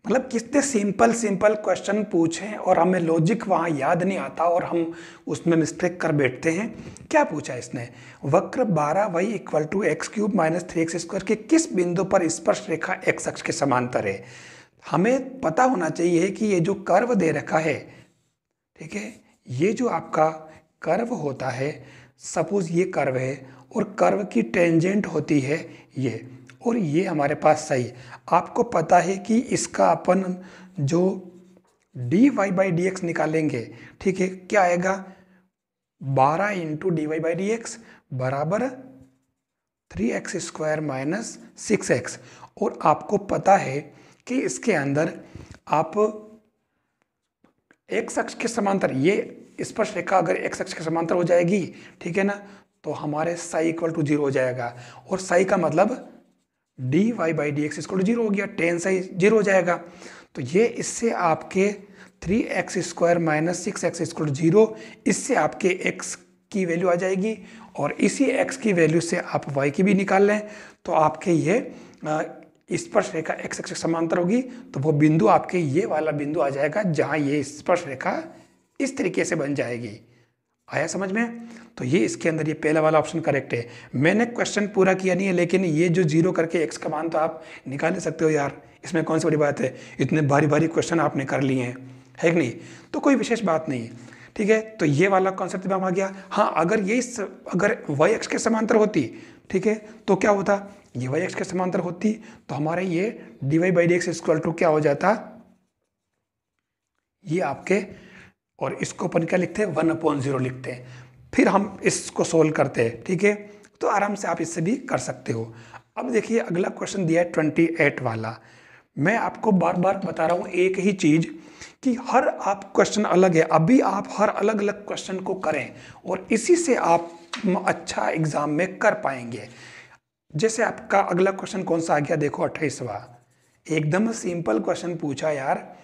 Speaker 1: मतलब कितने सिंपल क्वेश्चन पूछे और हमें लॉजिक वहाँ याद नहीं आता और हम उसमें मिस्टेक कर बैठते हैं। क्या पूछा इसने, वक्र 12y equal to X cube minus 3x square के किस बिंदु पर स्पर्श रेखा x अक्ष के समांतर है? हमें पता होना चाहिए कि ये जो कर्व दे रखा है, ठीक है, ये जो आपका कर्व होता है, सपोज ये कर्व है और कर्व की टेंजेंट होती है ये, और ये हमारे पास सही। आपको पता है कि इसका अपन जो dy बाई डी एक्स निकालेंगे, ठीक है, क्या आएगा, 12 into dy by D x बराबर 3x² माइनस 6x। और आपको पता है कि इसके अंदर आप x अक्ष के समांतर, ये स्पर्शरेखा अगर x अक्ष के समांतर हो जाएगी, ठीक है ना, तो हमारे साई इक्वल टू 0 हो जाएगा। और साई का मतलब dy/dx इक्वल टू 0 हो गया, टेन साई 0 हो जाएगा। तो ये इससे आपके 3x² minus 6x equal to 0, इससे आपके x की वैल्यू आ जाएगी। और इसी x की वैल्यू से आप y की भी निकाल लें तो आपके ये स्पर्शरेखा x अक्ष समांतर होगी, तो वो बिंदु आपके ये वाला बिंदु आ जाएगा जहां ये स्पर्शरेखा इस तरीके से बन जाएगी। आया समझ में? तो ये इसके अंदर ये पहला वाला ऑप्शन करेक्ट है। मैंने क्वेश्चन पूरा किया नहीं है, लेकिन ये जो 0 करके x का मान तो आप निकाल ही सकते हो यार, इसमें कौन सी बड़ी बात है। इतने भारी भारी क्वेश्चन आपने कर लिए हैं, है कि नहीं, तो कोई विशेष बात नहीं है। ठीक है, तो ये वाला कॉन्सेप्ट दिमाग में आ गया। हाँ, अगर y अक्ष के समांतर होती, ठीक है, तो क्या होता, ये y अक्ष के समांतर होती तो हमारे ये dy/dx इक्वल टू क्या हो जाता, ये आपके, और इसको अपन क्या लिखते हैं, 1/0 लिखते हैं। फिर हम इसको सोल्व करते हैं, ठीक है, तो आराम से आप इससे भी कर सकते हो। अब देखिए अगला क्वेश्चन दिया है 28 वाला। मैं आपको बार बार बता रहा हूँ एक ही चीज कि हर आप क्वेश्चन अलग है, अभी आप हर अलग अलग क्वेश्चन को करें और इसी से आप अच्छा एग्जाम में कर पाएंगे। जैसे आपका अगला क्वेश्चन कौन सा आ गया, देखो 28वां, एकदम सिंपल क्वेश्चन पूछा यार।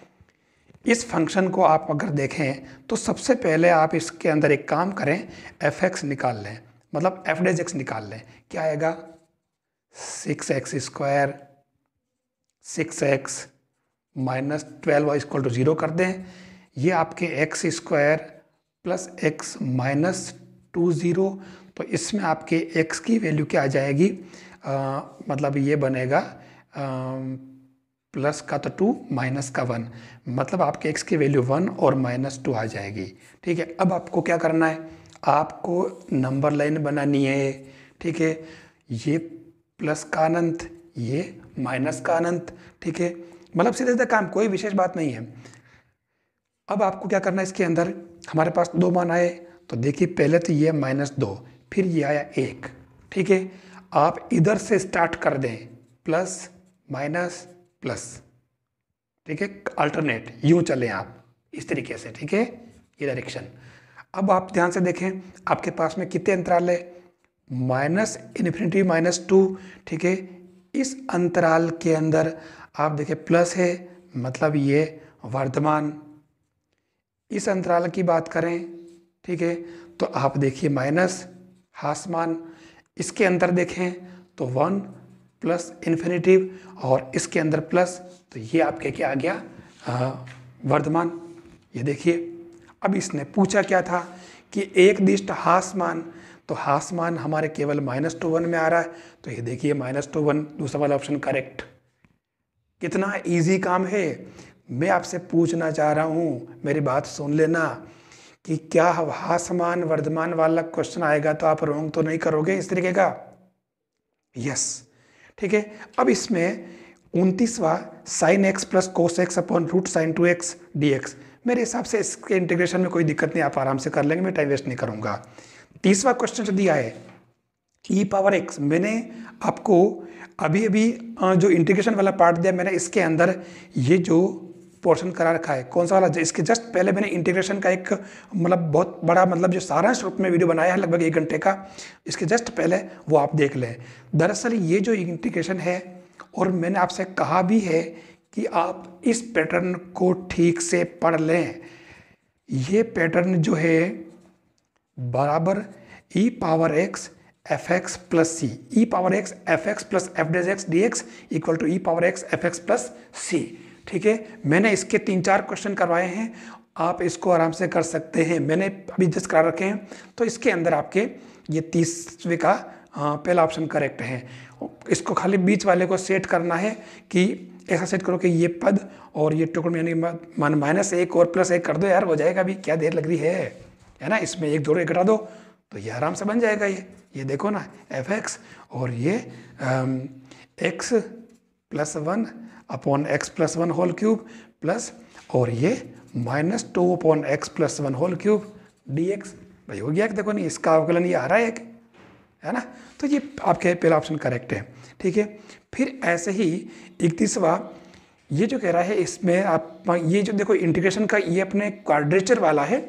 Speaker 1: इस फंक्शन को आप अगर देखें तो सबसे पहले आप इसके अंदर एक काम करें, f(x) निकाल लें, मतलब f(x) निकाल लें। क्या आएगा, 6x² 6x minus 12y equal to 0 कर दें। ये आपके x² प्लस x माइनस 20, तो इसमें आपके x की वैल्यू क्या आ जाएगी, मतलब ये बनेगा प्लस का तो 2 माइनस का 1, मतलब आपके x की वैल्यू 1 और माइनस 2 आ जाएगी। ठीक है, अब आपको क्या करना है, आपको नंबर लाइन बनानी है। ठीक है, ये प्लस का अनंत, ये माइनस का अनंत, ठीक है, मतलब सीधे सीधे काम, कोई विशेष बात नहीं है। अब आपको क्या करना है, इसके अंदर हमारे पास 2 मान आए, तो देखिए पहले तो ये -2, फिर ये आया 1, ठीक है, आप इधर से स्टार्ट कर दें, प्लस माइनस प्लस, ठीक है, अल्टरनेट यूं चलें आप इस तरीके से, ठीक है, ये डायरेक्शन। अब आप ध्यान से देखें, आपके पास में कितने अंतराल है, -∞ -2, ठीक है, इस अंतराल के अंदर आप देखें प्लस है, मतलब ये वर्धमान। इस अंतराल की बात करें, ठीक है, तो आप देखिए माइनस हासमान। इसके अंदर देखें तो 1 प्लस इन्फिनिटिव, और इसके अंदर प्लस, तो ये आपके क्या आ गया, वर्धमान। ये देखिए, अब इसने पूछा क्या था कि एक दिष्ट हासमान, तो हासमान हमारे केवल -1 में आ रहा है, तो ये देखिए -1, दूसरा वाला ऑप्शन करेक्ट। कितना इजी काम है। मैं आपसे पूछना चाह रहा हूँ, मेरी बात सुन लेना, कि क्या हासमान वर्धमान वाला क्वेश्चन आएगा तो आप रोंग तो नहीं करोगे इस तरीके का, यस, ठीक है। अब इसमें 29वां sin x plus cos X upon root sine 2x dx, मेरे हिसाब से इसके इंटीग्रेशन में कोई दिक्कत नहीं, आप आराम से कर लेंगे, मैं टाइम वेस्ट नहीं करूंगा। 30वां क्वेश्चन जो दिया है e⁻x, मैंने आपको अभी अभी जो इंटीग्रेशन वाला पार्ट दिया, मैंने इसके अंदर ये जो पोर्शन करा रखा है, कौन सा वाला, इसके जस्ट पहले मैंने इंटीग्रेशन का एक मतलब बहुत बड़ा, मतलब जो सारांश रूप में वीडियो बनाया है लगभग 1 घंटे का, इसके जस्ट पहले वो आप देख लें। दरअसल ये जो इंटीग्रेशन है, और मैंने आपसे कहा भी है कि आप इस पैटर्न को ठीक से पढ़ लें। ये पैटर्न जो है बराबर e⁻x fx plus c, e⁻x fx plus f(x) dx equal to e⁻x fx plus c, ठीक है। मैंने इसके 3-4 क्वेश्चन करवाए हैं, आप इसको आराम से कर सकते हैं, मैंने अभी जस्ट करा रखे हैं। तो इसके अंदर आपके ये 30वें का पहला ऑप्शन करेक्ट है। इसको खाली बीच वाले को सेट करना है कि ऐसा सेट करो कि ये पद और ये टुकड़ यानी -1 और +1 कर दो यार, हो जाएगा। अभी क्या देर लग रही है ना, इसमें 1 जोड़ो 1 घटा दो तो ये आराम से बन जाएगा। ये देखो ना fx, और ये x plus 1 upon x plus 1 whole cube plus, और ये -2 upon x plus 1 whole cube dx। भाई हो गया, देखो नहीं, इसका अवकलन ये आ रहा है है ना। तो ये आपके पहला ऑप्शन करेक्ट है, ठीक है। फिर ऐसे ही 31वां, ये जो कह रहा है इसमें आप ये जो देखो इंटीग्रेशन का ये अपने क्वाड्रेचर वाला है,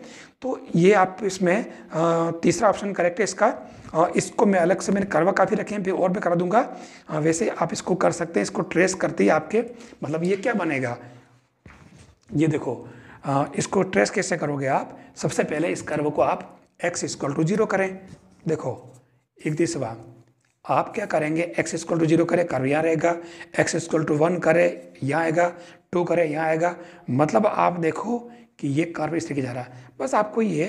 Speaker 1: तो ये आप इसमें तीसरा ऑप्शन करेक्ट है इसका। इसको मैं अलग से मैंने करवा काफ़ी रखे हैं, फिर और भी करा दूंगा। वैसे आप इसको कर सकते हैं, इसको ट्रेस करते ही आपके मतलब ये क्या बनेगा, ये देखो इसको ट्रेस कैसे करोगे आप। सबसे पहले इस कर्व को आप x = 0 करें। देखो 31वां, आप क्या करेंगे, x = 0 करें, कर्व यहाँ रहेगा, x = 1 करें यहाँ आएगा, 2 करें यहाँ आएगा। मतलब आप देखो कि ये कर्व इस तरीके जा रहा है। बस आपको ये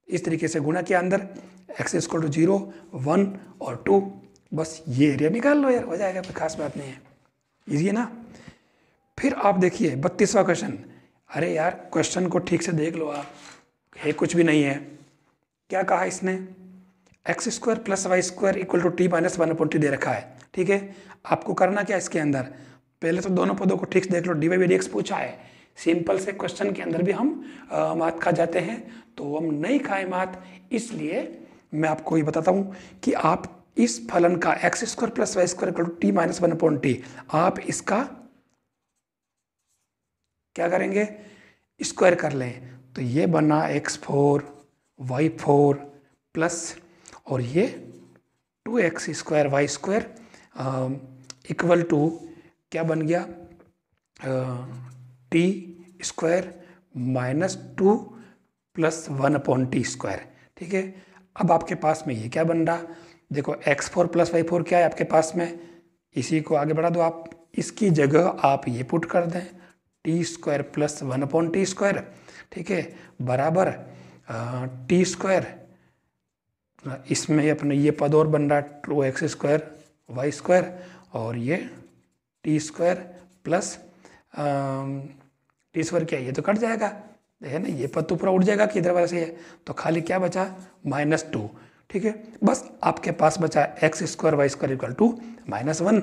Speaker 1: इस तरीके से गुणा किया अंदर, x = 0, 1 और 2, बस ये एरिया निकाल लो यार, हो जाएगा, कोई खास बात नहीं है, ईजी है ना। फिर आप देखिए 32वां क्वेश्चन। अरे यार क्वेश्चन को ठीक से देख लो आप, है कुछ भी नहीं है। क्या कहा इसने, x² + y² = t - 1/t दे रखा है, ठीक है। आपको करना क्या इसके अंदर, पहले तो दोनों पदों को ठीक से देख लो। dy/dx पूछा है, सिंपल से क्वेश्चन के अंदर भी हम मात खा जाते हैं, तो हम नहीं खाए मात, इसलिए मैं आपको ये बताता हूँ कि आप इस फलन का x² + y² = t - 1/t, आप इसका क्या करेंगे, स्क्वायर कर लें। तो ये बना x4 y4 प्लस और ये 2x² y² = क्या बन गया, t² - 2 + 1/t², ठीक है। अब आपके पास में ये क्या बन रहा, देखो x4 + y4 क्या है आपके पास में, इसी को आगे बढ़ा दो आप, इसकी जगह आप ये पुट कर दें, t² + 1/t², ठीक है, बराबर t², इसमें अपने ये पद और बन रहा 2x² y² और ये t² प्लस t² क्या है, ये तो कट जाएगा है ना, ये पद तो पूरा उड़ जाएगा कि इधर वाले से है, तो खाली क्या बचा -2, ठीक है। बस आपके पास बचा x² y² = -1।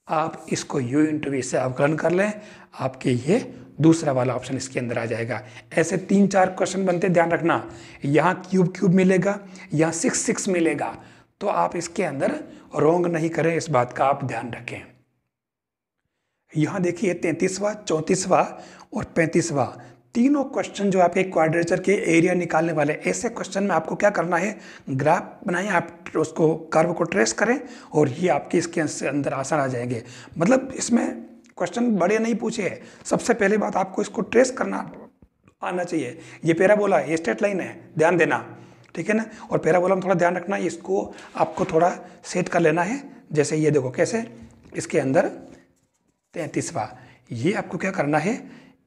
Speaker 1: आप इसको u × v से अवकलन कर लें, आपके ये दूसरा वाला ऑप्शन इसके अंदर आ जाएगा। ऐसे 3-4 क्वेश्चन बनते, ध्यान रखना, यहाँ क्यूब मिलेगा, यहाँ 6 मिलेगा, तो आप इसके अंदर रोंग नहीं करें, इस बात का आप ध्यान रखें। यहाँ देखिए 33वां, 34वां और 35वां तीनों क्वेश्चन जो आपके क्वाड्रेचर के एरिया निकालने वाले, ऐसे क्वेश्चन में आपको क्या करना है, ग्राफ बनाएं, आप उसको कर्व को ट्रेस करें और ये आपके इसके अंदर आसान आ जाएंगे। मतलब इसमें क्वेश्चन बड़े नहीं पूछे, सबसे पहले बात आपको इसको ट्रेस करना आना चाहिए। ये पैराबोला है, ये स्ट्रेट लाइन है, ध्यान देना, ठीक है ना। और पैराबोला में थोड़ा ध्यान रखना, इसको आपको थोड़ा सेट कर लेना है। जैसे ये देखो कैसे, इसके अंदर 33वां, ये आपको क्या करना है,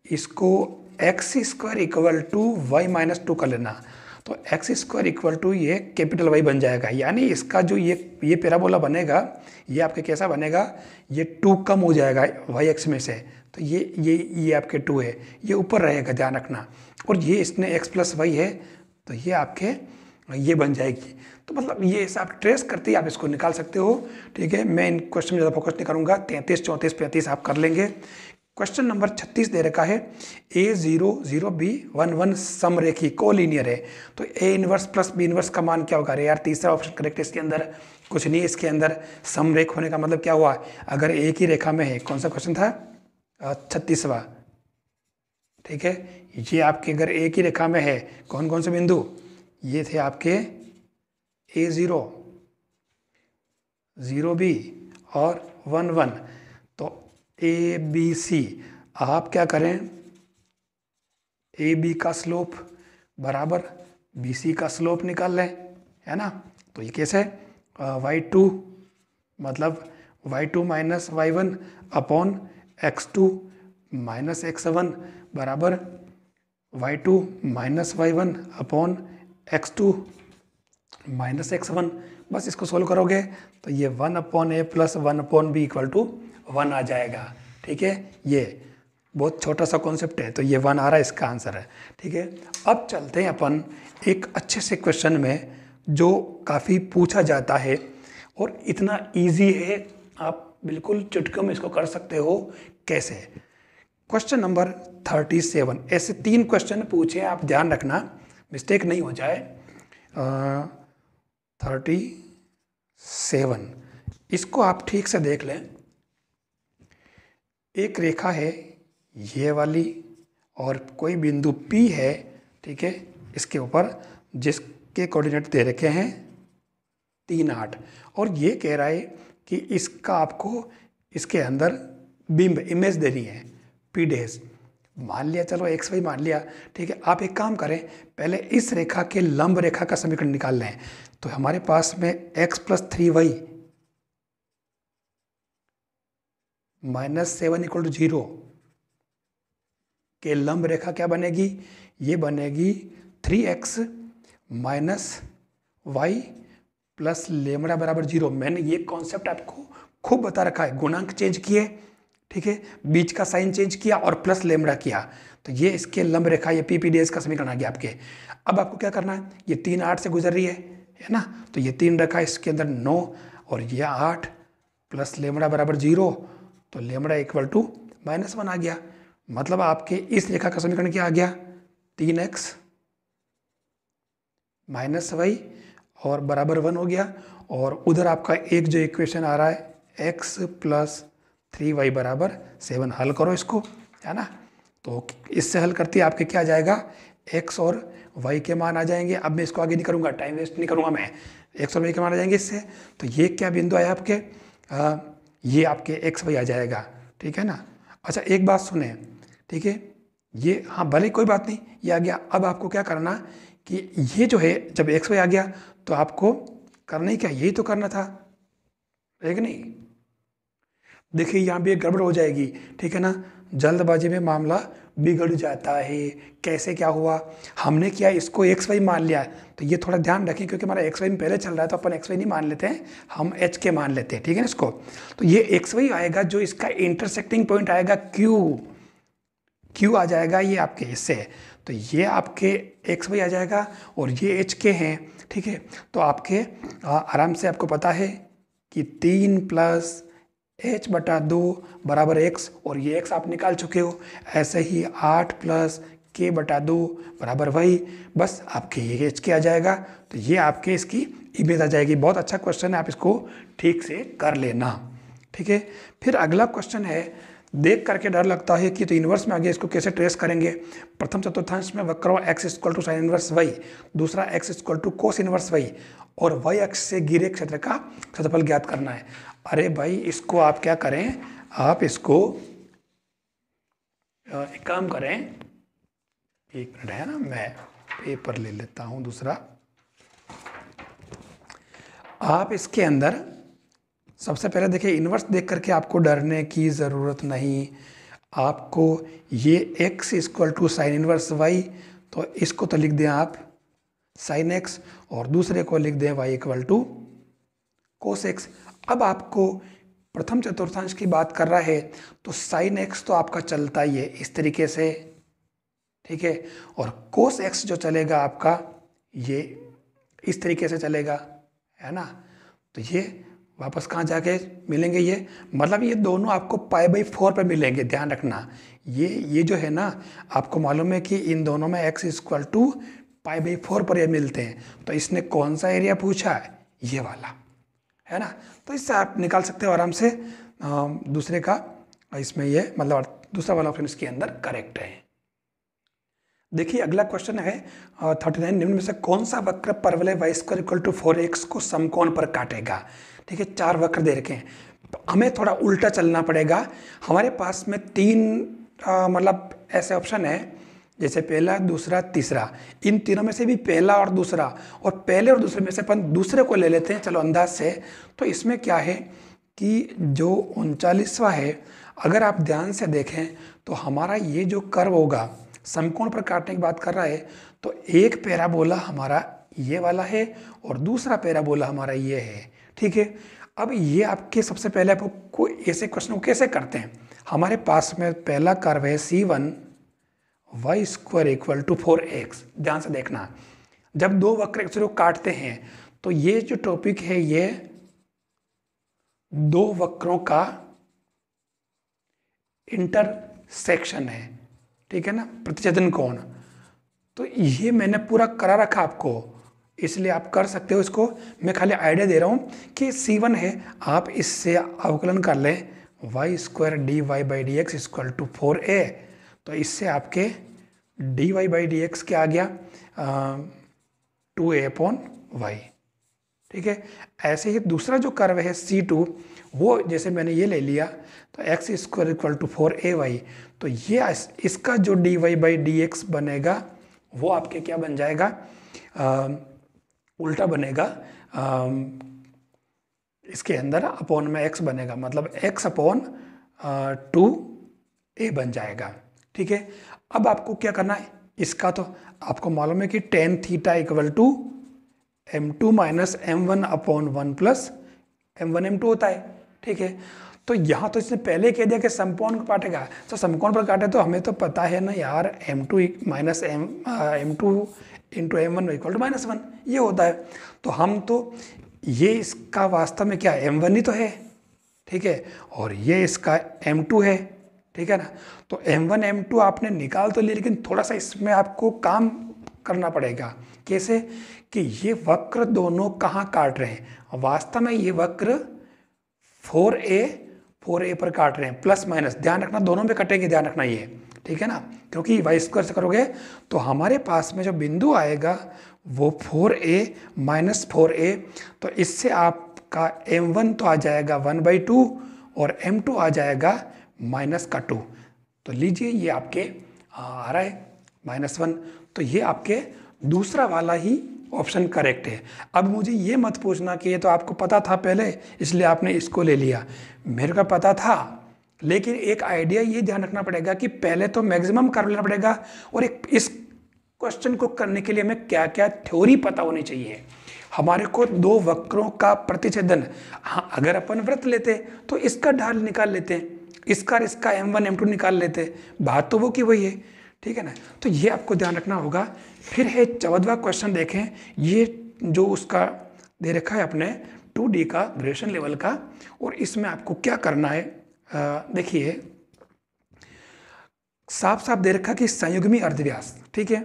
Speaker 1: इसको x² = y - 2 कर लेना, तो x² = ये कैपिटल Y बन जाएगा, यानी इसका जो ये पैराबोला बनेगा, ये आपके कैसा बनेगा, ये 2 कम हो जाएगा y एक्स में से, तो ये आपके 2 है, ये ऊपर रहेगा, ध्यान रखना। और ये इसने x + y है, तो ये आपके ये बन जाएगी। तो मतलब ये आप ट्रेस करते ही आप इसको निकाल सकते हो, ठीक है। मैं इन क्वेश्चन में ज़्यादा फोकस नहीं करूँगा, 33, 34, 35 आप कर लेंगे। क्वेश्चन नंबर 36 दे रखा है, a0 0 b 1 1 समरेखी कोलिनियर है, तो a inverse plus b inverse का मान क्या होगा। अरे यार तीसरा ऑप्शन करेक्ट है, इसके अंदर कुछ नहीं है, इसके अंदर समरेख होने का मतलब क्या हुआ, अगर एक ही रेखा में है। कौन सा क्वेश्चन था, 36वां, ठीक है। ये आपके अगर एक ही रेखा में है, कौन कौन से बिंदु, ये थे आपके a0 0b और 1 1, तो ए बी सी, आप क्या करें, ए बी का स्लोप बराबर बी सी का स्लोप निकाल लें, है ना। तो ये कैसे, y2 मतलब y2 - y1 upon x2 - x1 बराबर y2 - y1 upon x2 - x1। बस इसको सोल्व करोगे तो ये 1/a + 1/b = 1 आ जाएगा, ठीक है। ये बहुत छोटा सा कॉन्सेप्ट है, तो ये 1 आ रहा है, इसका आंसर है, ठीक है। अब चलते हैं अपन एक अच्छे से क्वेश्चन में जो काफ़ी पूछा जाता है और इतना इजी है, आप बिल्कुल चुटकियों में इसको कर सकते हो। कैसे, क्वेश्चन नंबर 37, ऐसे 3 क्वेश्चन पूछे, आप ध्यान रखना मिस्टेक नहीं हो जाए। 37 7। इसको आप ठीक से देख लें, एक रेखा है ये वाली और कोई बिंदु P है, ठीक है, इसके ऊपर, जिसके कोऑर्डिनेट दे रखे हैं 3, 8, और ये कह रहा है कि इसका आपको इसके अंदर बिंब इमेज देनी है P डैश। मान लिया, चलो एक्स वाई मान लिया, ठीक है। आप एक काम करें, पहले इस रेखा के लंब रेखा का समीकरण निकाल लें। तो हमारे पास में x + 3y -7 = 0 के लंब रेखा क्या बनेगी? ये बनेगी 3x - y + लेमड़ा बराबर 0। मैंने ये कॉन्सेप्ट आपको खूब बता रखा है, गुणांक चेंज किए, ठीक है, बीच का साइन चेंज किया और प्लस लेमड़ा किया, तो ये इसके लंब रेखा, ये पी डी एस का समीकरण आ गया आपके। अब आपको क्या करना है, ये 3 8 से गुजर रही है ना, तो ये 3 रखा, इसके अंदर 9 और ये 8 प्लस लेमड़ा बराबर 0, तो लेमड़ा = -1 आ गया। मतलब आपके इस रेखा का समीकरण क्या आ गया? 3x - y और बराबर 1 हो गया। और उधर आपका एक जो इक्वेशन आ रहा है x + 3y = 7, हल करो इसको, है ना। तो इससे हल करते आपके क्या आ जाएगा, x और y के मान आ जाएंगे। अब मैं इसको आगे नहीं करूँगा, टाइम वेस्ट नहीं करूँगा मैं, x और y के मान आ जाएंगे इससे। तो ये क्या बिंदु आया आपके, ये आपके x y आ जाएगा, ठीक है ना। अच्छा एक बात सुने, ठीक है, ये हाँ भले कोई बात नहीं, ये आ गया। अब आपको क्या करना कि ये जो है, जब x y आ गया तो आपको करना ही क्या, यही तो करना था, है कि नहीं। देखिए यहाँ भी एक गड़बड़ हो जाएगी, ठीक है ना, जल्दबाजी में मामला बिगड़ जाता है। कैसे क्या हुआ, हमने क्या इसको एक्स वाई मान लिया, तो ये थोड़ा ध्यान रखें, क्योंकि हमारा एक्स वाई में पहले चल रहा है, तो अपन एक्स वाई नहीं मान लेते हैं, हम एच के मान लेते हैं, ठीक है ना इसको। तो ये एक्स वाई आएगा, जो इसका इंटरसेक्टिंग पॉइंट आएगा क्यू आ जाएगा ये आपके इससे, तो ये आपके एक्स वाई आ जाएगा और ये एच के हैं, ठीक है। तो आपके आराम से आपको पता है कि 3 + h/2 = x, और ये x आप निकाल चुके हो। ऐसे ही 8 + k/2 = वही, बस आपके ये h के आ जाएगा, तो ये आपके इसकी इमेज आ जाएगी। बहुत अच्छा क्वेश्चन है, आप इसको ठीक से कर लेना, ठीक है। फिर अगला क्वेश्चन है, देख करके डर लगता है कि तो इन्वर्स में आ गया, इसको कैसे ट्रेस करेंगे। प्रथम चतुर्थांश में वक्र x = sin इनवर्स y, दूसरा x = cos इनवर्स y, और y अक्ष से घिरे क्षेत्र का क्षेत्रफल ज्ञात करना है। अरे भाई इसको आप क्या करें, आप इसको एक काम करें, एक मिनट है ना, मैं पेपर ले लेता हूं दूसरा। आप इसके अंदर सबसे पहले देखिए, इन्वर्स देख करके आपको डरने की ज़रूरत नहीं। आपको ये x = sin इनवर्स y, तो इसको तो लिख दें आप sin x, और दूसरे को लिख दें y = cos x। अब आपको प्रथम चतुर्थांश की बात कर रहा है, तो sin x तो आपका चलता ही है इस तरीके से, ठीक है, और cos x जो चलेगा आपका ये इस तरीके से चलेगा, है ना। तो ये वापस कहाँ जाके मिलेंगे, ये मतलब ये दोनों आपको π/4 पर मिलेंगे, ध्यान रखना। ये जो है ना, आपको मालूम है कि इन दोनों में x = π/4 पर ये मिलते हैं। तो इसने कौन सा एरिया पूछा है, ये वाला, है ना। तो इससे आप निकाल सकते हो आराम से दूसरे का, इसमें ये मतलब दूसरा वाला ऑप्शन इसके अंदर करेक्ट है। देखिए अगला क्वेश्चन है 39, निम्न में से कौन सा वक्र परवलय y² = 4x को समकोण पर काटेगा। ठीक है, 4 वक्र दे रखे हैं, हमें थोड़ा उल्टा चलना पड़ेगा। हमारे पास में 3 मतलब ऐसे ऑप्शन है, जैसे पहला, दूसरा, तीसरा। इन तीनों में से भी पहला और दूसरा, और पहले और दूसरे में से अपन दूसरे को ले लेते हैं, चलो अंदाज से। तो इसमें क्या है कि जो 39वां है, अगर आप ध्यान से देखें तो हमारा ये जो कर्व होगा, समकोण पर काटने की बात कर रहा है, तो एक पैराबोला हमारा ये वाला है और दूसरा पैराबोला हमारा ये है, ठीक है। अब ये आपके सबसे पहले आपको ऐसे क्वेश्चन को कैसे करते हैं, हमारे पास में पहला कर्व है C1 y² = 4x। ध्यान से देखना, जब दो वक्र एक दूसरे को काटते हैं तो ये जो टॉपिक है, ये दो वक्रों का इंटरसेक्शन है, ठीक है ना, प्रतिच्छेदन कोण। तो ये मैंने पूरा करा रखा आपको, इसलिए आप कर सकते हो इसको। मैं खाली आइडिया दे रहा हूँ कि C1 है, आप इससे अवकलन कर लें y² dy/dx equal to 4a। तो इससे आपके dy/dx क्या आ गया 2a/y। ठीक है। ऐसे ही दूसरा जो कर्व है C2, वो जैसे मैंने ये ले लिया तो x² इक्वल टू 4ay। तो ये इसका जो dy/dx बनेगा वो आपके क्या बन जाएगा, उल्टा बनेगा, इसके अंदर अपॉन में x बनेगा, मतलब x/2a बन जाएगा। ठीक है। अब आपको क्या करना है, इसका तो आपको मालूम है कि tan theta equal to m2 minus m1/1 plus m1 m2 होता है। ठीक है। तो यहाँ तो इसने पहले कह दिया कि समकोण को काटेगा, तो समकोण पर काटे तो हमें तो पता है ना यार, m2 minus m2 into m1 equal to -1 ये होता है। तो हम तो ये इसका वास्तव में क्या m1 ही तो है। ठीक है। और ये इसका m2 है। ठीक है ना। तो m1 m2 आपने निकाल तो लिया, लेकिन थोड़ा सा इसमें आपको काम करना पड़ेगा। कैसे कि ये वक्र दोनों कहाँ काट रहे हैं, वास्तव में ये वक्र 4a पर काट रहे हैं, प्लस माइनस ध्यान रखना, दोनों में कटेंगे, ध्यान रखना ये। ठीक है ना। क्योंकि y² से करोगे तो हमारे पास में जो बिंदु आएगा वो 4a माइनस 4a। तो इससे आपका m1 तो आ जाएगा 1/2 और m2 आ जाएगा -2। तो लीजिए ये आपके आ रहा है -1। तो ये आपके दूसरा वाला ही ऑप्शन करेक्ट है। अब मुझे ये मत पूछना कि ये तो आपको पता था पहले इसलिए आपने इसको ले लिया। मेरे को पता था, लेकिन एक आइडिया ये ध्यान रखना पड़ेगा कि पहले तो मैक्सिमम कर लेना पड़ेगा, और एक इस क्वेश्चन को करने के लिए हमें क्या क्या थ्योरी पता होनी चाहिए। हमारे को दो वक्रों का प्रतिच्छेदन, हाँ अगर अपन वृत्त लेते तो इसका ढाल निकाल लेते, इसका m1 m2 निकाल लेते, बात तो वो की वही है। ठीक है ना। तो ये आपको ध्यान रखना होगा। फिर है 14वां क्वेश्चन देखें, ये जो उसका दे रखा है अपने 2D का ग्रेजुएशन लेवल का, और इसमें आपको क्या करना है देखिए, साफ साफ दे रखा कि संयुग्मी अर्धव्यास। ठीक है।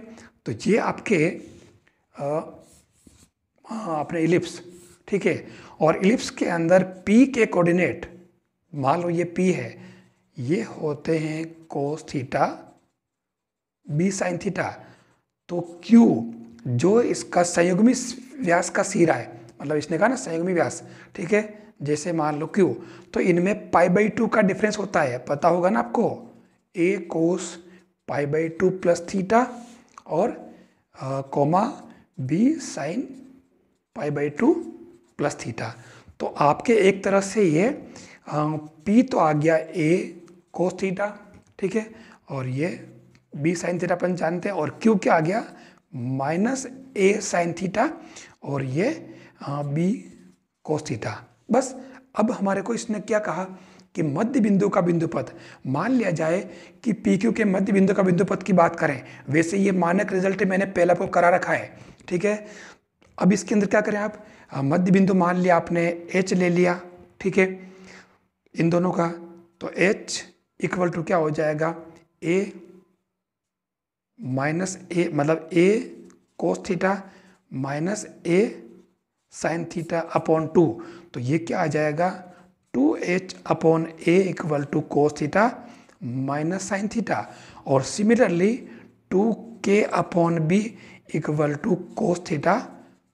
Speaker 1: तो ये आपके अपने इलिप्स। ठीक है। और इलिप्स के अंदर P के कोऑर्डिनेट, मान लो ये P है, ये होते हैं cos theta b sine theta. तो Q जो इसका संयुग्मी व्यास का सिरा है, मतलब इसने कहा ना संयुग्मी व्यास। ठीक है। जैसे मान लो Q, तो इनमें π/2 का डिफरेंस होता है, पता होगा ना आपको, a कोस π/2 प्लस थीटा और comma b sine π/2 plus theta. तो आपके एक तरह से ये P तो आ गया a कोस थीटा। ठीक है। और ये b साइन थीटा अपन जानते हैं, और Q क्या आ गया -a साइन थीटा, और ये b कोस थीटा। बस अब हमारे को इसने क्या कहा कि मध्य बिंदु का बिंदुपथ, मान लिया जाए कि PQ के मध्य बिंदु का बिंदुपथ की बात करें, वैसे ये मानक रिजल्ट मैंने पहले आपको करा रखा है। ठीक है। अब इसके अंदर क्या करें आप, मध्य बिंदु मान लिया आपने H ले लिया। ठीक है। इन दोनों का, तो H इक्वल टू क्या हो जाएगा a माइनस a, मतलब a cos theta minus a sine theta upon 2। तो ये क्या आ जाएगा 2h upon a equal to cos theta minus sine theta. और similarly 2k upon b equal to cos theta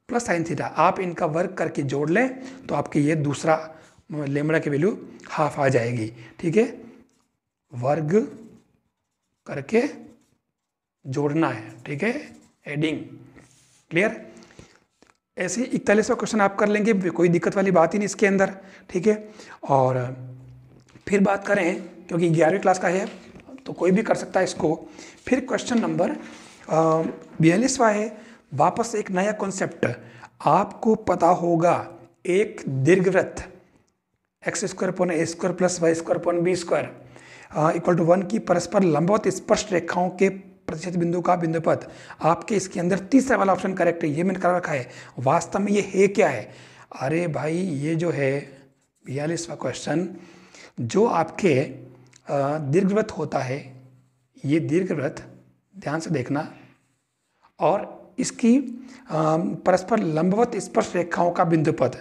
Speaker 1: plus sine theta. आप इनका work करके जोड़ लें तो आपके ये दूसरा लेमड़ा की वैल्यू हाफ आ जाएगी। ठीक है। वर्ग करके जोड़ना है। ठीक है। Adding, clear. ऐसे 41वां क्वेश्चन आप कर लेंगे, कोई दिक्कत वाली बात ही नहीं इसके अंदर। ठीक है। और फिर बात करें, क्योंकि 11वीं क्लास का है तो कोई भी कर सकता है इसको। फिर क्वेश्चन नंबर 42वां है, वापस एक नया कॉन्सेप्ट। आपको पता होगा एक दीर्घवृत्त x² + a² + b² equal to 1 की परस्पर लंबवत स्पर्श रेखाओं के प्रतिच्छेद बिंदु का बिंदुपथ। आपके इसके अंदर तीसरा वाला ऑप्शन करेक्ट है, ये मैंने कर रखा है। वास्तव में ये है क्या है, अरे भाई ये जो है 42वां क्वेश्चन, जो आपके दीर्घवृत्त होता है, ये दीर्घवृत्त ध्यान से देखना, और इसकी परस्पर लंबवत स्पर्श रेखाओं का बिंदुपथ।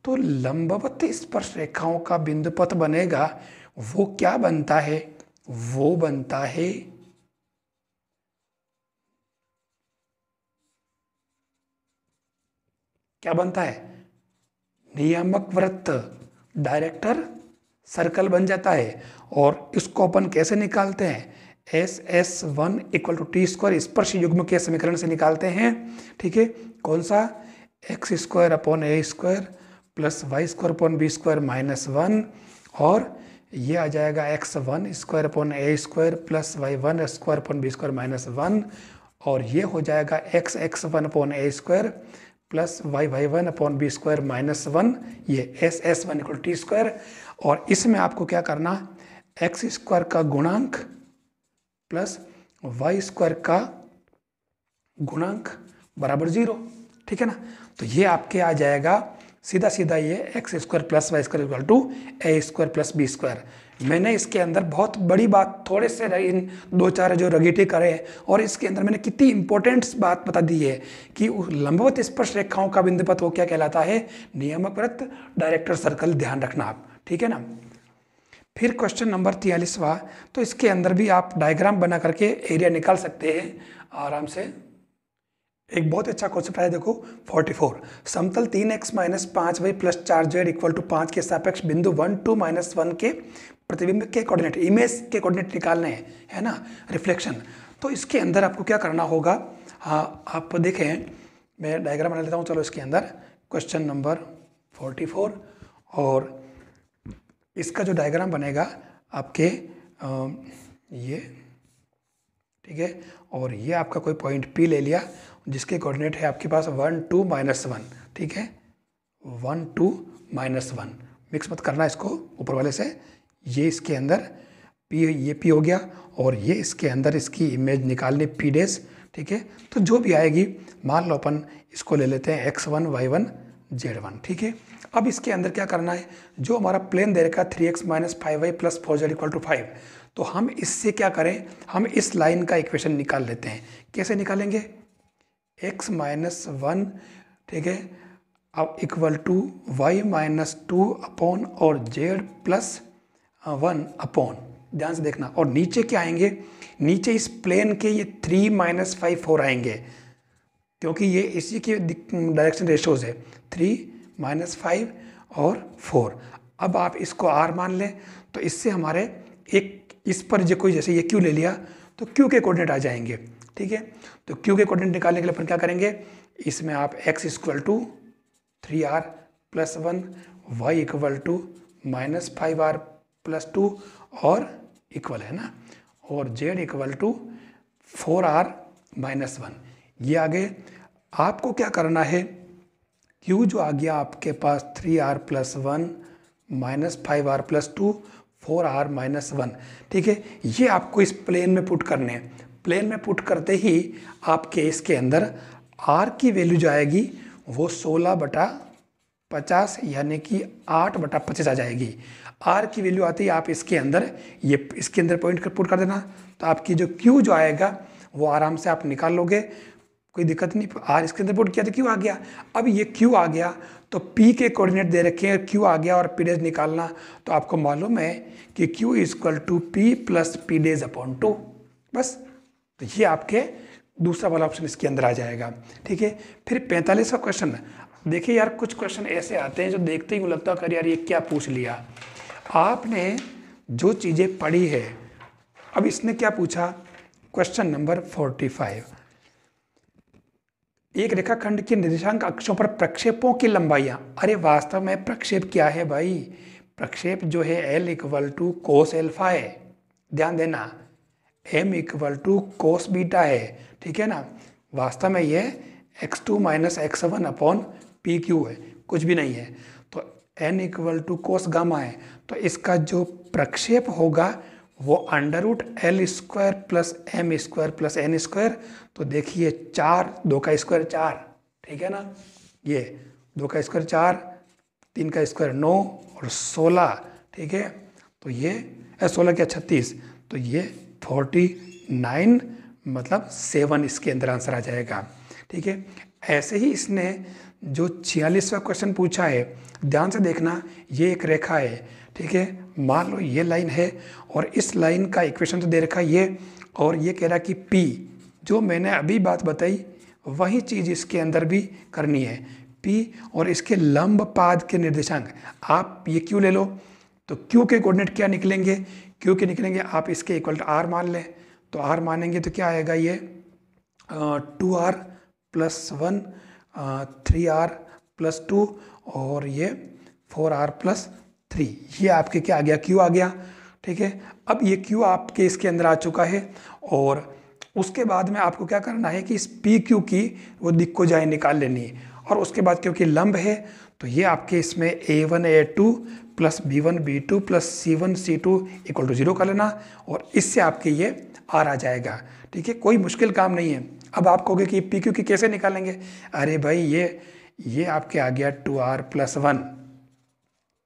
Speaker 1: तो लंबवत स्पर्श रेखाओं का बिंदुपथ बनेगा, वो क्या बनता है, वो बनता है क्या बनता है, नियामक वृत्त, डायरेक्टर सर्कल बन जाता है। और इसको अपन कैसे निकालते हैं, SS1 equal to T square स्पर्श युग्म के समीकरण से निकालते हैं। ठीक है, कौन सा, x square upon a square plus y square upon b square minus 1, और ये आ जाएगा x1 square upon a square plus y1 square upon b square minus 1, और ये हो जाएगा x1 upon a square plus y1 upon b square minus 1, ये SS1 equal T square. और इसमें आपको क्या करना, एक्स स्क्वायर का गुणांक प्लस वाई स्क्वायर का गुणांक बराबर 0। ठीक है ना, तो ये आपके आ जाएगा सीधा सीधा ये x square plus y square equal to a square plus b square. मैंने इसके अंदर बहुत बड़ी बात, थोड़े से इन दो चार जो रगीटे करे हैं, और इसके अंदर मैंने कितनी इंपॉर्टेंट बात बता दी है कि लंबवत स्पर्श रेखाओं का बिंदुपथ वो क्या कहलाता है, नियामक वृत्त, डायरेक्टर सर्कल, ध्यान रखना आप। ठीक है ना। फिर क्वेश्चन नंबर 43वां, तो इसके अंदर भी आप डायग्राम बना करके एरिया निकाल सकते हैं आराम से। एक बहुत अच्छा क्वेश्चन है, देखो 44, समतल 3x minus 5y plus 4z equal to 5 के सापेक्ष बिंदु 1 2 माइनस 1 के प्रतिबिंब के कोऑर्डिनेट, इमेज के कोऑर्डिनेट निकालने हैं, है ना, रिफ्लेक्शन। तो इसके अंदर आपको क्या करना होगा, हाँ आप देखें, मैं डायग्राम बना लेता हूँ। चलो इसके अंदर क्वेश्चन नंबर 44, और इसका जो डायग्राम बनेगा आपके ये, ठीक है, और ये आपका कोई पॉइंट P ले लिया जिसके कोऑर्डिनेट है आपके पास 1 2 माइनस 1। ठीक है, 1 2 माइनस 1, मिक्स मत करना इसको ऊपर वाले से। ये इसके अंदर P, ये P हो गया, और ये इसके अंदर इसकी इमेज निकालनी P डैश। ठीक है, तो जो भी आएगी, मान लो अपन इसको ले लेते हैं x1 y1 z1। ठीक है, अब इसके अंदर क्या करना है, जो हमारा प्लेन दे रखा 3x minus 5y plus 4z equal to 5, तो हम इससे क्या करें, हम इस लाइन का इक्वेशन निकाल लेते हैं। कैसे निकालेंगे, x माइनस 1, ठीक है, अब equal to y minus 2 upon और z प्लस 1 अपॉन, ध्यान से देखना। और नीचे क्या आएंगे, नीचे इस प्लेन के ये 3 माइनस 5 4 आएंगे, क्योंकि ये इसी के डायरेक्शन रेशोज है, 3 माइनस 5 और 4। अब आप इसको r मान लें, तो इससे हमारे एक इस पर जो कोई, जैसे ये q ले लिया, तो q के कोऑर्डिनेट आ जाएंगे। ठीक है, तो q के कोऑर्डिनेट निकालने के लिए अपन क्या करेंगे, इसमें आप x इक्वल टू 3r प्लस 1, y equal to minus 5r plus 2 और इक्वल, है ना, और z equal to 4r minus 1, ये आगे। आपको क्या करना है, q जो आ गया आपके पास 3r प्लस 1 minus 5r plus 2 4r minus 1। ठीक है, ये आपको इस प्लेन में पुट करने हैं। प्लेन में पुट करते ही आपके इसके अंदर r की वैल्यू जो आएगी वो 16/50 यानी कि 8/25 आ जाएगी। r की वैल्यू आती है, आप इसके अंदर ये इसके अंदर पॉइंट पुट कर देना, तो आपकी जो q जो आएगा वो आराम से आप निकाल लोगे, कोई दिक्कत नहीं। r इसके अंदर पुट किया तो q आ गया। अब ये q आ गया तो p के कोऑर्डिनेट दे रखे हैं, q आ गया, और p डैश निकालना, तो आपको मालूम है कि q equal to p plus p dash upon 2, बस। तो ये आपके दूसरा वाला ऑप्शन इसके अंदर आ जाएगा। ठीक है, फिर 45वां क्वेश्चन, देखिए यार कुछ क्वेश्चन ऐसे आते हैं जो देखते ही लगता है यार ये क्या पूछ लिया। आपने जो चीज़ें पढ़ी है, अब इसने क्या पूछा, क्वेश्चन नंबर 45, एक रेखाखंड के निर्देशांक अक्षों पर प्रक्षेपों की लंबाइयाँ। अरे वास्तव में प्रक्षेप क्या है भाई, प्रक्षेप जो है L equal to cos alpha है, ध्यान देना, M equal to cos beta है। ठीक है ना, वास्तव में ये x2 minus x1 upon P Q है, कुछ भी नहीं है। तो N equal to cos gamma है, तो इसका जो प्रक्षेप होगा वो under root L square plus M square plus N square. तो देखिए 4, 2 का स्क्वायर 4, ठीक है ना, ये 2 का स्क्वायर 4, 3 का स्क्वायर 9 और 16, ठीक है, तो ये 16 क्या 36, तो ये 49 मतलब 7 इसके अंदर आंसर आ जाएगा। ठीक है। ऐसे ही इसने जो 46वां क्वेश्चन पूछा है, ध्यान से देखना, ये एक रेखा है, ठीक है। मान लो ये लाइन है और इस लाइन का इक्वेशन तो दे रखा है ये, और ये कह रहा कि P, जो मैंने अभी बात बताई वही चीज़ इसके अंदर भी करनी है। P और इसके लंब पाद के निर्देशांक, आप ये Q ले लो, तो Q के कोऑर्डिनेट क्या निकलेंगे, Q के निकलेंगे, आप इसके इक्वल टू R मान लें, तो R मानेंगे तो क्या आएगा, ये 2R + 1, 3R + 2 और ये 4R + 3, ये आपके क्या आ गया, Q आ गया, ठीक है। अब ये Q आपके इसके अंदर आ चुका है, और उसके बाद में आपको क्या करना है कि इस PQ की वो दिक्कोजाएं निकाल लेनी है, और उसके बाद क्योंकि लंब है तो ये आपके इसमें A1 A2 + B1 B2 + C1 C2 = 0 कर लेना, और इससे आपके ये R आ जाएगा, ठीक है। कोई मुश्किल काम नहीं है। अब आप कहोगे कि PQ की कैसे निकालेंगे, अरे भाई ये आपके आ गया 2R + 1,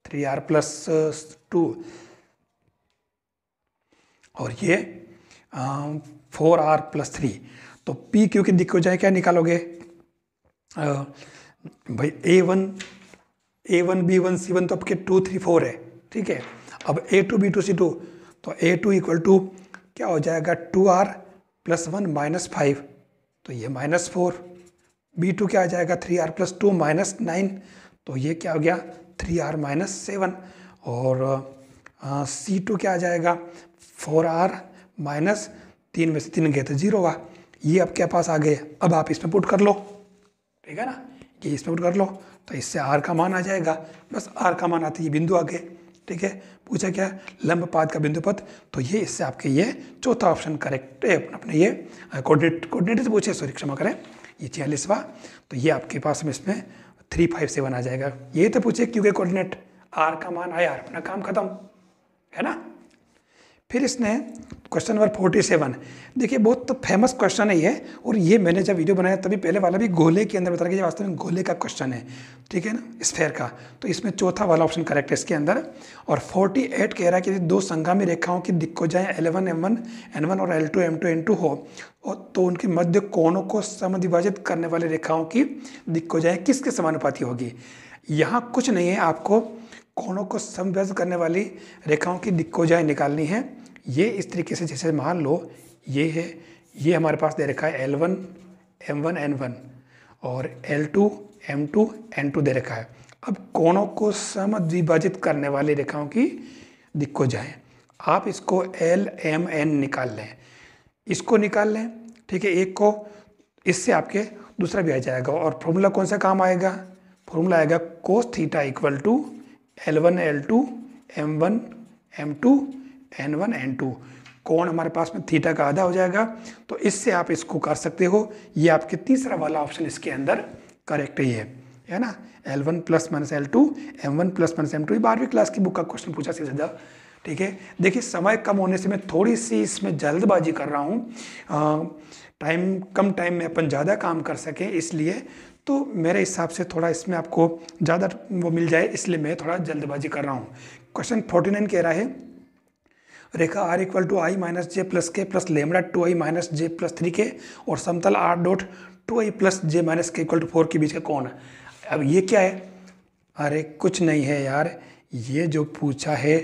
Speaker 1: 3R + 2 और ये 4R + 3, तो PQ की दिक्कोजाएं क्या निकालोगे, भाई A1 B1 C1 तो आपके 2 3 4 है, ठीक है। अब A2 B2 C2, तो A2 = क्या हो जाएगा 2R + 1 - 5, तो ये -4, B2 क्या आ जाएगा 3R + 2 -9, तो ये क्या हो गया 3R - 7, और C2 क्या आ जाएगा 4R - 3 में से 3 गए तो 0 हुआ। ये आपके पास आ गए। अब आप इसमें पुट कर लो, ठीक है ना, ये इसमें पुट कर लो, तो इससे R का मान आ जाएगा। बस R का मान आते ही बिंदु आ गए, ठीक है। पूछा क्या, लंब पाद का बिंदु पथ, तो ये इससे आपके ये चौथा ऑप्शन करेक्ट है। अपने ये कोऑर्डिनेट से पूछे, सॉरी क्षमा करें, ये 46वां, तो ये आपके पास में इसमें 357 आ जाएगा। ये तो पूछे क्योंकि कोऑर्डिनेट, R का मान आया, अपना काम खत्म, है ना। फिर इसने क्वेश्चन नंबर 47, देखिए बहुत तो फेमस क्वेश्चन है ये, और ये मैंने जब वीडियो बनाया तभी पहले वाला भी गोले के अंदर बता रहा कि ये वास्तव में गोले का क्वेश्चन है, ठीक है ना, स्फेयर का, तो इसमें चौथा वाला ऑप्शन करेक्ट है इसके अंदर। और 48 कह रहा है कि दो संगामी रेखाओं की दिक्कोजाएं L1 M1 N1 और L2 M2 N2 हो, और तो उनके मध्य कोणों को समद्विभाजित करने वाली रेखाओं की दिक्कोजाएं किसके समानुपाती होगी। यहाँ कुछ नहीं है, आपको कोणों को समद्विभाजित करने वाली रेखाओं की दिक्कोजाएं निकालनी है। ये इस तरीके से, जैसे मान लो ये है, ये हमारे पास दे रखा है L1 M1 N1 और L2 M2 N2 दे रखा है। अब कोणों को समद्विभाजित करने वाली रेखाओं की दिक्कोजाएं, आप इसको L M N निकाल लें, इसको निकाल लें, ठीक है, एक को, इससे आपके दूसरा भी आ जाएगा। और फॉर्मूला कौन सा काम आएगा, फॉर्मूला आएगा cos θ = L1 L2 M1 M2 N1 N2, कोण हमारे पास में थीटा का आधा हो जाएगा, तो इससे आप इसको कर सकते हो। ये आपके तीसरा वाला ऑप्शन इसके अंदर करेक्ट ही है ना। L1 ± L2 M1 ± M2, 12वीं क्लास की बुक का क्वेश्चन पूछा सीधा, ठीक है। देखिए समय कम होने से मैं थोड़ी सी इसमें जल्दबाजी कर रहा हूँ, कम टाइम में अपन ज़्यादा काम कर सकें, इसलिए तो मेरे हिसाब से थोड़ा इसमें आपको ज़्यादा वो मिल जाए, इसलिए मैं थोड़ा जल्दबाजी कर रहा हूँ। क्वेश्चन 49 कह रहा है, रेखा R = I - J + K + λ 2I - J + 3K और समतल R dot 2I + J - K = 4 के बीच का कोण। अब ये क्या है, अरे कुछ नहीं है यार, ये जो पूछा है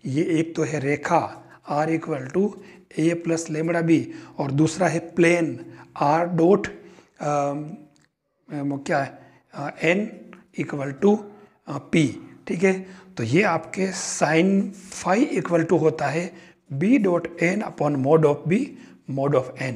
Speaker 1: ये एक तो है रेखा R = A + λb और दूसरा है प्लेन R डॉट क्या है N = P, ठीक है। तो ये आपके sin phi = होता है B.N/mod(b) mod(n),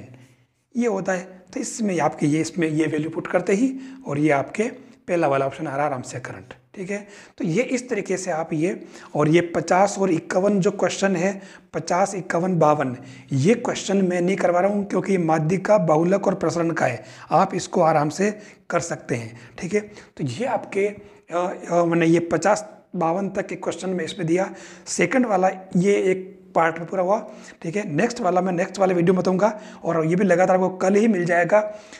Speaker 1: ये होता है। तो इसमें आपके इसमें ये वैल्यू पुट करते ही, और ये आपके पहला वाला ऑप्शन आ रहा आराम से करंट, ठीक है। तो ये इस तरीके से आप ये, और ये 50 और 51 जो क्वेश्चन है, 50 51 52, ये क्वेश्चन मैं नहीं करवा रहा हूँ क्योंकि माध्यिका बहुलक और प्रसरण का है, आप इसको आराम से कर सकते हैं, ठीक है। तो ये आपके मैंने ये 50 52 तक के क्वेश्चन में इसमें दिया। सेकंड वाला ये एक पार्ट में पूरा हुआ। ठीक है, नेक्स्ट वाले वीडियो में बताऊंगा, और ये भी लगातार आपको कल ही मिल जाएगा।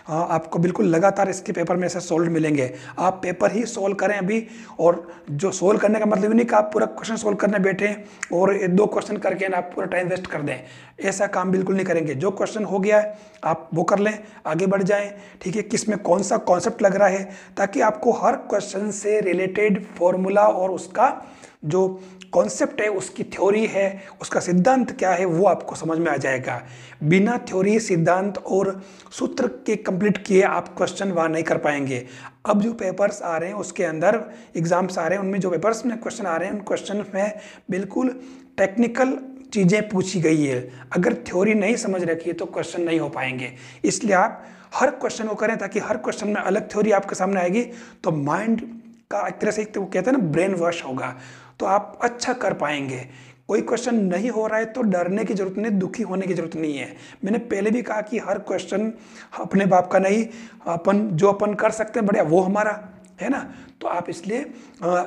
Speaker 1: आपको बिल्कुल लगातार इसके पेपर में से सोल्व मिलेंगे। आप पेपर ही सोल्व करें अभी, और जो सोल्व करने का मतलब नहीं कि आप पूरा क्वेश्चन सोल्व करने बैठे और 2 क्वेश्चन करके ना आप पूरा टाइम वेस्ट कर दें, ऐसा काम बिल्कुल नहीं करेंगे। जो क्वेश्चन हो गया है आप वो कर लें, आगे बढ़ जाएं। ठीक है, किस में कौन सा कॉन्सेप्ट लग रहा है, ताकि आपको हर क्वेश्चन से रिलेटेड फॉर्मूला और उसका जो कॉन्सेप्ट है, उसकी थ्योरी है, उसका सिद्धांत क्या है, वो आपको समझ में आ जाएगा। बिना थ्योरी, सिद्धांत और सूत्र के कंप्लीट किए आप क्वेश्चन वहाँ नहीं कर पाएंगे। अब जो पेपर्स आ रहे हैं उसके अंदर, एग्जाम्स आ रहे हैं, उनमें जो पेपर्स में क्वेश्चन आ रहे हैं, उन क्वेश्चन में बिल्कुल टेक्निकल चीज़ें पूछी गई है। अगर थ्योरी नहीं समझ रखी है तो क्वेश्चन नहीं हो पाएंगे। इसलिए आप हर क्वेश्चन को करें, ताकि हर क्वेश्चन में अलग थ्योरी आपके सामने आएगी, तो माइंड का एक तरह से, तो कहते हैं ना, ब्रेन वॉश होगा, तो आप अच्छा कर पाएंगे। कोई क्वेश्चन नहीं हो रहा है तो डरने की जरूरत नहीं, दुखी होने की जरूरत नहीं है। मैंने पहले भी कहा कि हर क्वेश्चन अपने बाप का नहीं, जो अपन कर सकते हैं बढ़िया वो हमारा है ना। तो आप इसलिए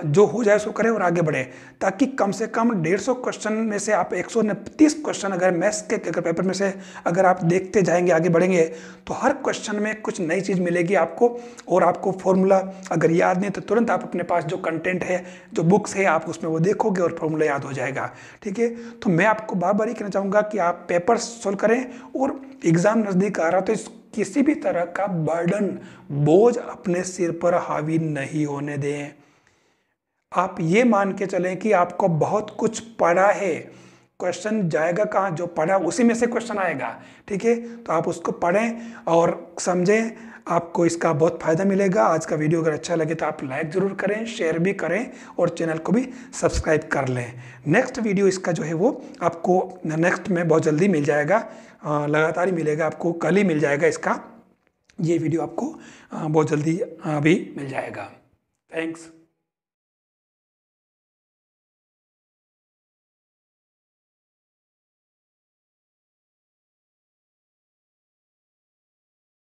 Speaker 1: जो हो जाए उसको करें और आगे बढ़े, ताकि कम से कम 150 क्वेश्चन में से आप 129 क्वेश्चन अगर मैथ्स के पेपर में से अगर आप देखते जाएंगे, आगे बढ़ेंगे, तो हर क्वेश्चन में कुछ नई चीज़ मिलेगी आपको। और आपको फॉर्मूला अगर याद नहीं तो तुरंत आप अपने पास जो कंटेंट है, जो बुक्स है, आप उसमें वो देखोगे और फॉर्मूला याद हो जाएगा। ठीक है, तो मैं आपको बार बार ही कहना चाहूँगा कि आप पेपर सोल्व करें, और एग्ज़ाम नज़दीक आ रहा तो किसी भी तरह का बर्डन, बोझ अपने सिर पर हावी नहीं होने दें। आप ये मान के चलें कि आपको बहुत कुछ पढ़ा है, क्वेश्चन जाएगा कहाँ, जो पढ़ा उसी में से क्वेश्चन आएगा। ठीक है, तो आप उसको पढ़ें और समझें, आपको इसका बहुत फायदा मिलेगा। आज का वीडियो अगर अच्छा लगे तो आप लाइक ज़रूर करें, शेयर भी करें, और चैनल को भी सब्सक्राइब कर लें। नेक्स्ट वीडियो इसका जो है वो आपको नेक्स्ट में बहुत जल्दी मिल जाएगा, लगातार ही मिलेगा, आपको कल ही मिल जाएगा इसका ये वीडियो, आपको बहुत जल्दी अभी मिल जाएगा। थैंक्स।